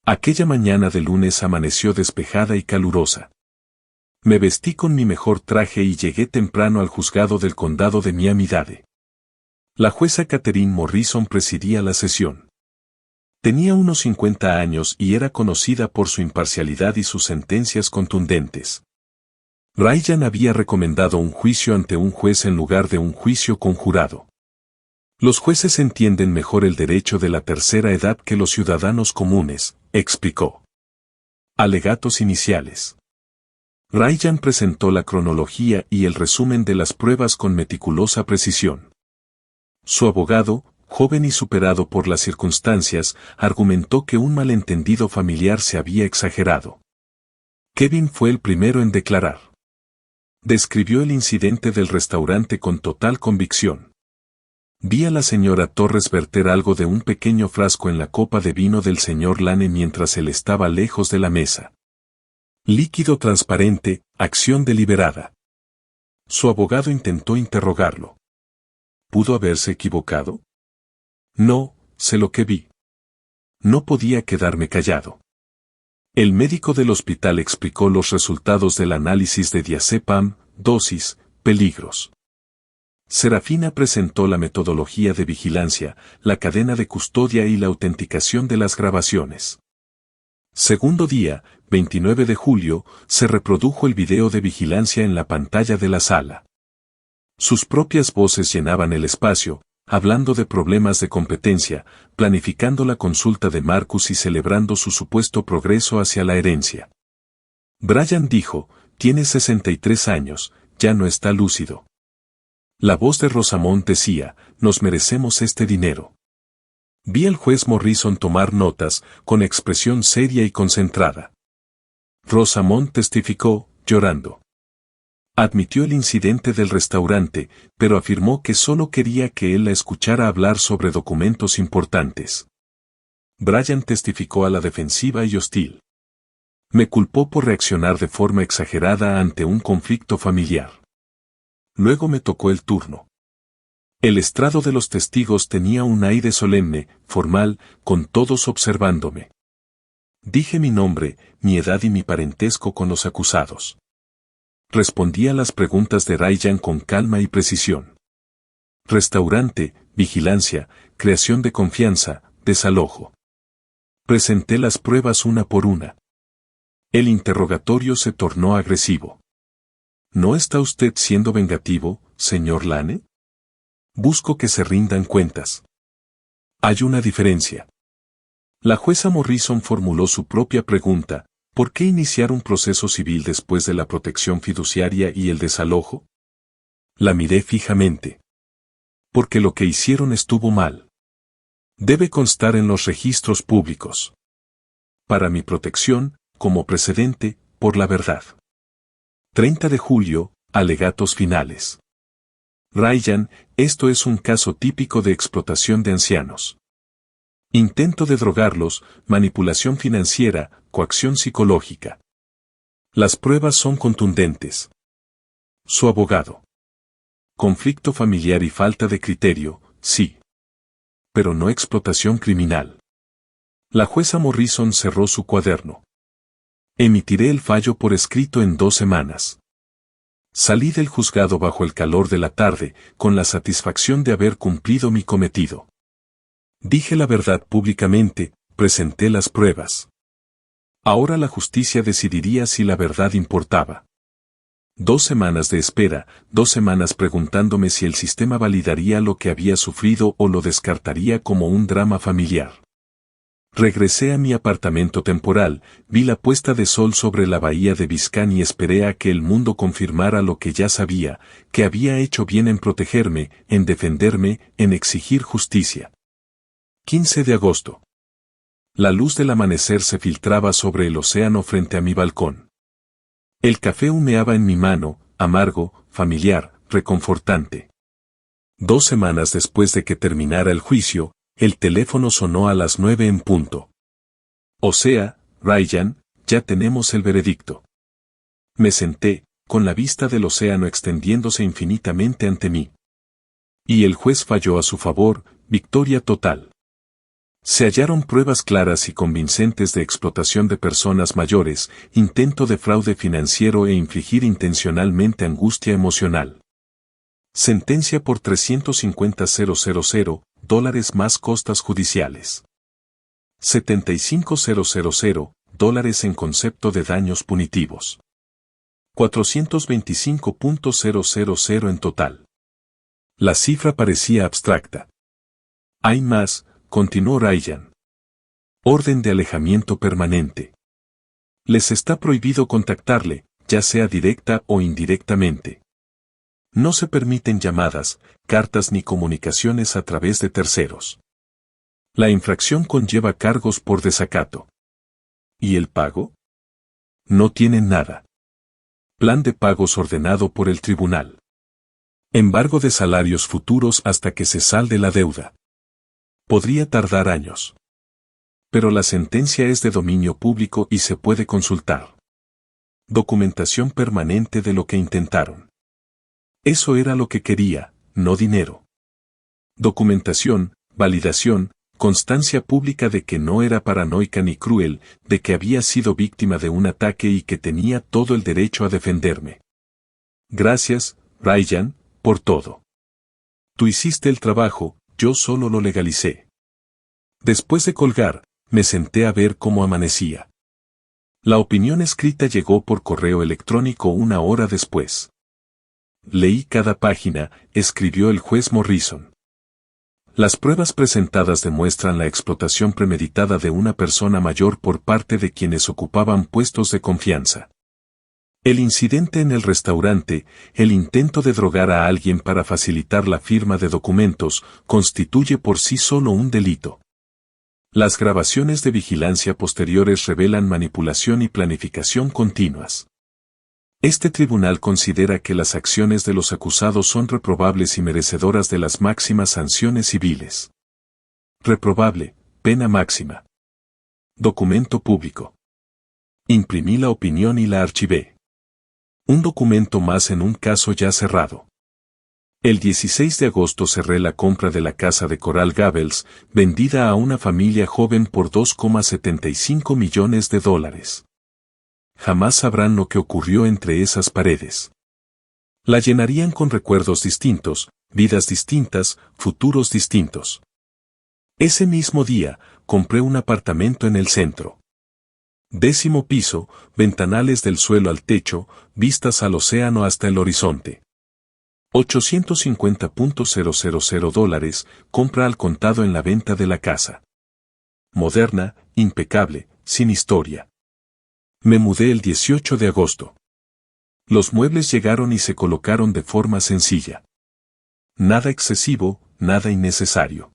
Aquella mañana de lunes amaneció despejada y calurosa. Me vestí con mi mejor traje y llegué temprano al juzgado del condado de Miami-Dade. La jueza Catherine Morrison presidía la sesión. Tenía unos 50 años y era conocida por su imparcialidad y sus sentencias contundentes. Ryan había recomendado un juicio ante un juez en lugar de un juicio con jurado. Los jueces entienden mejor el derecho de la tercera edad que los ciudadanos comunes, explicó. Alegatos iniciales. Ryan presentó la cronología y el resumen de las pruebas con meticulosa precisión. Su abogado, joven y superado por las circunstancias, argumentó que un malentendido familiar se había exagerado. Kevin fue el primero en declarar. Describió el incidente del restaurante con total convicción. Vi a la señora Torres verter algo de un pequeño frasco en la copa de vino del señor Lane mientras él estaba lejos de la mesa. Líquido transparente, acción deliberada. Su abogado intentó interrogarlo. ¿Pudo haberse equivocado? No, sé lo que vi. No podía quedarme callado. El médico del hospital explicó los resultados del análisis de diazepam, dosis, peligros. Serafina presentó la metodología de vigilancia, la cadena de custodia y la autenticación de las grabaciones. Segundo día, 29 de julio, se reprodujo el video de vigilancia en la pantalla de la sala. Sus propias voces llenaban el espacio, hablando de problemas de competencia, planificando la consulta de Marcus y celebrando su supuesto progreso hacia la herencia. Brian dijo, tiene 63 años, ya no está lúcido. La voz de Rosamond decía, nos merecemos este dinero. Vi al juez Morrison tomar notas, con expresión seria y concentrada. Rosamond testificó, llorando. Admitió el incidente del restaurante, pero afirmó que solo quería que él la escuchara hablar sobre documentos importantes. Brian testificó a la defensiva y hostil. Me culpó por reaccionar de forma exagerada ante un conflicto familiar. Luego me tocó el turno. El estrado de los testigos tenía un aire solemne, formal, con todos observándome. Dije mi nombre, mi edad y mi parentesco con los acusados. Respondí a las preguntas de Ryan con calma y precisión. Restaurante, vigilancia, creación de confianza, desalojo. Presenté las pruebas una por una. El interrogatorio se tornó agresivo. ¿No está usted siendo vengativo, señor Lane? Busco que se rindan cuentas. Hay una diferencia. La jueza Morrison formuló su propia pregunta, ¿por qué iniciar un proceso civil después de la protección fiduciaria y el desalojo? La miré fijamente. Porque lo que hicieron estuvo mal. Debe constar en los registros públicos. Para mi protección, como precedente, por la verdad. 30 de julio, alegatos finales. Ryan, esto es un caso típico de explotación de ancianos. Intento de drogarlos, manipulación financiera, coacción psicológica. Las pruebas son contundentes. Su abogado. Conflicto familiar y falta de criterio, sí. Pero no explotación criminal. La jueza Morrison cerró su cuaderno. Emitiré el fallo por escrito en 2 semanas. Salí del juzgado bajo el calor de la tarde, con la satisfacción de haber cumplido mi cometido. Dije la verdad públicamente, presenté las pruebas. Ahora la justicia decidiría si la verdad importaba. 2 semanas de espera, 2 semanas preguntándome si el sistema validaría lo que había sufrido o lo descartaría como un drama familiar. Regresé a mi apartamento temporal, vi la puesta de sol sobre la bahía de Biscayne y esperé a que el mundo confirmara lo que ya sabía, que había hecho bien en protegerme, en defenderme, en exigir justicia. 15 de agosto. La luz del amanecer se filtraba sobre el océano frente a mi balcón. El café humeaba en mi mano, amargo, familiar, reconfortante. 2 semanas después de que terminara el juicio, el teléfono sonó a las 9 en punto. O sea, Ryan, ya tenemos el veredicto. Me senté, con la vista del océano extendiéndose infinitamente ante mí. Y el juez falló a su favor, victoria total. Se hallaron pruebas claras y convincentes de explotación de personas mayores, intento de fraude financiero e infligir intencionalmente angustia emocional. Sentencia por $350,000 más costas judiciales. $75,000 en concepto de daños punitivos. $425,000 en total. La cifra parecía abstracta. Hay más, continuó Ryan. Orden de alejamiento permanente. Les está prohibido contactarle, ya sea directa o indirectamente. No se permiten llamadas, cartas ni comunicaciones a través de terceros. La infracción conlleva cargos por desacato. ¿Y el pago? No tienen nada. Plan de pagos ordenado por el tribunal. Embargo de salarios futuros hasta que se salde la deuda. Podría tardar años. Pero la sentencia es de dominio público y se puede consultar. Documentación permanente de lo que intentaron. Eso era lo que quería, no dinero. Documentación, validación, constancia pública de que no era paranoica ni cruel, de que había sido víctima de un ataque y que tenía todo el derecho a defenderme. Gracias, Ryan, por todo. Tú hiciste el trabajo, yo solo lo legalicé. Después de colgar, me senté a ver cómo amanecía. La opinión escrita llegó por correo electrónico una hora después. Leí cada página, escribió el juez Morrison. Las pruebas presentadas demuestran la explotación premeditada de una persona mayor por parte de quienes ocupaban puestos de confianza. El incidente en el restaurante, el intento de drogar a alguien para facilitar la firma de documentos, constituye por sí solo un delito. Las grabaciones de vigilancia posteriores revelan manipulación y planificación continuas. Este tribunal considera que las acciones de los acusados son reprobables y merecedoras de las máximas sanciones civiles. Reprobable, pena máxima. Documento público. Imprimí la opinión y la archivé. Un documento más en un caso ya cerrado. El 16 de agosto cerré la compra de la casa de Coral Gables, vendida a una familia joven por $2,75 millones. Jamás sabrán lo que ocurrió entre esas paredes. La llenarían con recuerdos distintos, vidas distintas, futuros distintos. Ese mismo día, compré un apartamento en el centro. 10º piso, ventanales del suelo al techo, vistas al océano hasta el horizonte. $850,000, compra al contado en la venta de la casa. Moderna, impecable, sin historia. Me mudé el 18 de agosto. Los muebles llegaron y se colocaron de forma sencilla. Nada excesivo, nada innecesario.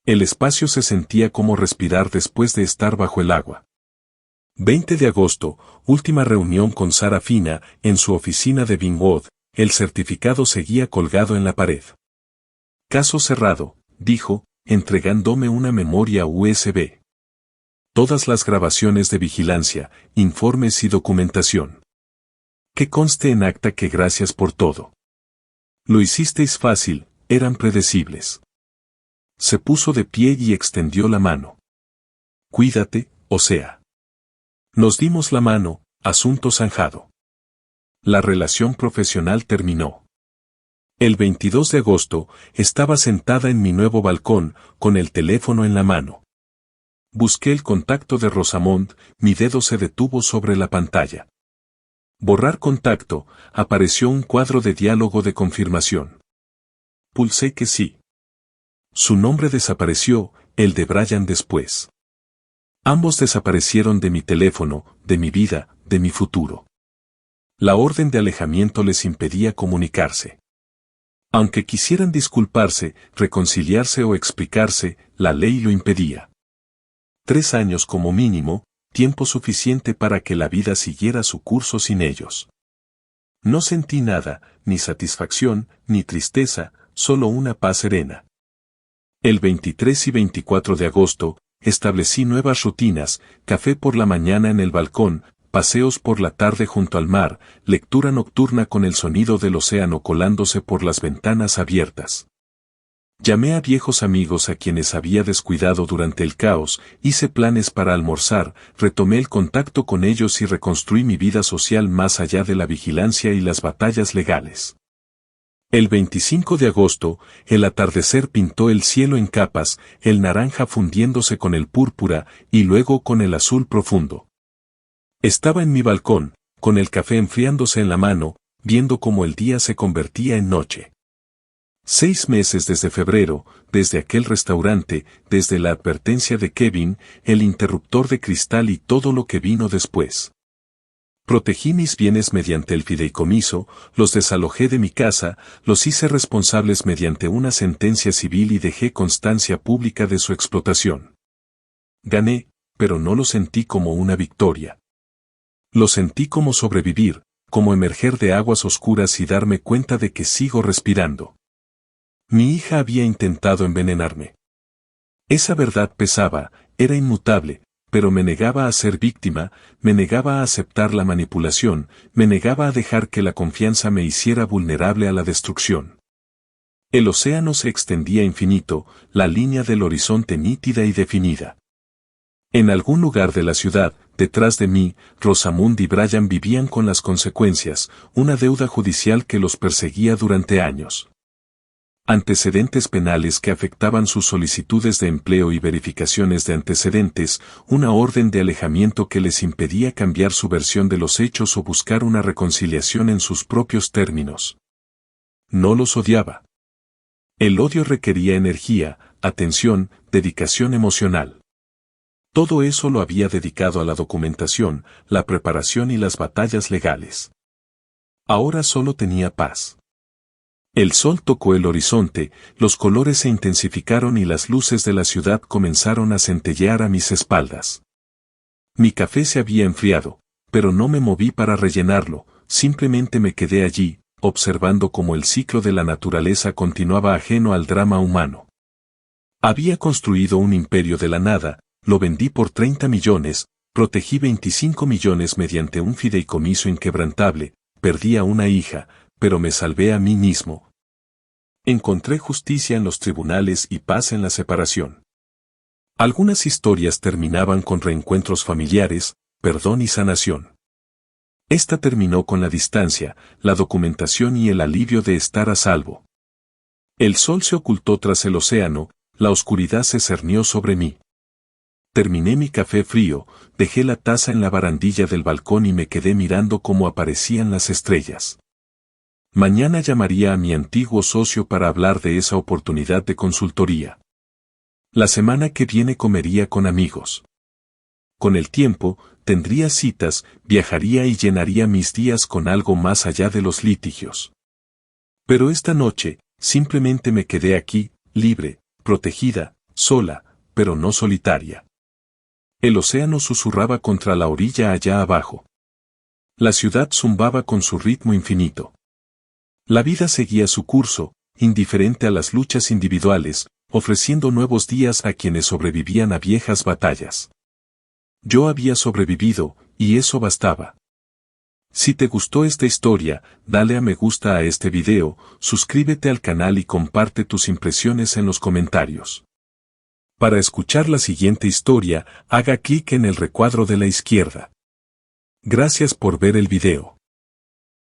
El espacio se sentía como respirar después de estar bajo el agua. 20 de agosto, última reunión con Sara Fina, en su oficina de Vinewood, el certificado seguía colgado en la pared. Caso cerrado, dijo, entregándome una memoria USB. Todas las grabaciones de vigilancia, informes y documentación. Que conste en acta que gracias por todo. Lo hicisteis fácil, eran predecibles. Se puso de pie y extendió la mano. Cuídate, o sea. Nos dimos la mano, asunto zanjado. La relación profesional terminó. El 22 de agosto, estaba sentada en mi nuevo balcón, con el teléfono en la mano. Busqué el contacto de Rosamond, mi dedo se detuvo sobre la pantalla. Borrar contacto, apareció un cuadro de diálogo de confirmación. Pulsé que sí. Su nombre desapareció, el de Brian después. Ambos desaparecieron de mi teléfono, de mi vida, de mi futuro. La orden de alejamiento les impedía comunicarse. Aunque quisieran disculparse, reconciliarse o explicarse, la ley lo impedía. 3 años como mínimo, tiempo suficiente para que la vida siguiera su curso sin ellos. No sentí nada, ni satisfacción, ni tristeza, solo una paz serena. El 23 y 24 de agosto, establecí nuevas rutinas, café por la mañana en el balcón, paseos por la tarde junto al mar, lectura nocturna con el sonido del océano colándose por las ventanas abiertas. Llamé a viejos amigos a quienes había descuidado durante el caos, hice planes para almorzar, retomé el contacto con ellos y reconstruí mi vida social más allá de la vigilancia y las batallas legales. El 25 de agosto, el atardecer pintó el cielo en capas, el naranja fundiéndose con el púrpura y luego con el azul profundo. Estaba en mi balcón, con el café enfriándose en la mano, viendo cómo el día se convertía en noche. 6 meses desde febrero, desde aquel restaurante, desde la advertencia de Kevin, el interruptor de cristal y todo lo que vino después. Protegí mis bienes mediante el fideicomiso, los desalojé de mi casa, los hice responsables mediante una sentencia civil y dejé constancia pública de su explotación. Gané, pero no lo sentí como una victoria. Lo sentí como sobrevivir, como emerger de aguas oscuras y darme cuenta de que sigo respirando. Mi hija había intentado envenenarme. Esa verdad pesaba, era inmutable, pero me negaba a ser víctima, me negaba a aceptar la manipulación, me negaba a dejar que la confianza me hiciera vulnerable a la destrucción. El océano se extendía infinito, la línea del horizonte nítida y definida. En algún lugar de la ciudad, detrás de mí, Rosamund y Brian vivían con las consecuencias, una deuda judicial que los perseguía durante años. Antecedentes penales que afectaban sus solicitudes de empleo y verificaciones de antecedentes, una orden de alejamiento que les impedía cambiar su versión de los hechos o buscar una reconciliación en sus propios términos. No los odiaba. El odio requería energía, atención, dedicación emocional. Todo eso lo había dedicado a la documentación, la preparación y las batallas legales. Ahora solo tenía paz. El sol tocó el horizonte, los colores se intensificaron y las luces de la ciudad comenzaron a centellear a mis espaldas. Mi café se había enfriado, pero no me moví para rellenarlo, simplemente me quedé allí, observando cómo el ciclo de la naturaleza continuaba ajeno al drama humano. Había construido un imperio de la nada, lo vendí por 30 millones, protegí 25 millones mediante un fideicomiso inquebrantable, perdí a una hija, pero me salvé a mí mismo. Encontré justicia en los tribunales y paz en la separación. Algunas historias terminaban con reencuentros familiares, perdón y sanación. Esta terminó con la distancia, la documentación y el alivio de estar a salvo. El sol se ocultó tras el océano, la oscuridad se cernió sobre mí. Terminé mi café frío, dejé la taza en la barandilla del balcón y me quedé mirando cómo aparecían las estrellas. Mañana llamaría a mi antiguo socio para hablar de esa oportunidad de consultoría. La semana que viene comería con amigos. Con el tiempo, tendría citas, viajaría y llenaría mis días con algo más allá de los litigios. Pero esta noche, simplemente me quedé aquí, libre, protegida, sola, pero no solitaria. El océano susurraba contra la orilla allá abajo. La ciudad zumbaba con su ritmo infinito. La vida seguía su curso, indiferente a las luchas individuales, ofreciendo nuevos días a quienes sobrevivían a viejas batallas. Yo había sobrevivido, y eso bastaba. Si te gustó esta historia, dale a me gusta a este video, suscríbete al canal y comparte tus impresiones en los comentarios. Para escuchar la siguiente historia, haga clic en el recuadro de la izquierda. Gracias por ver el video.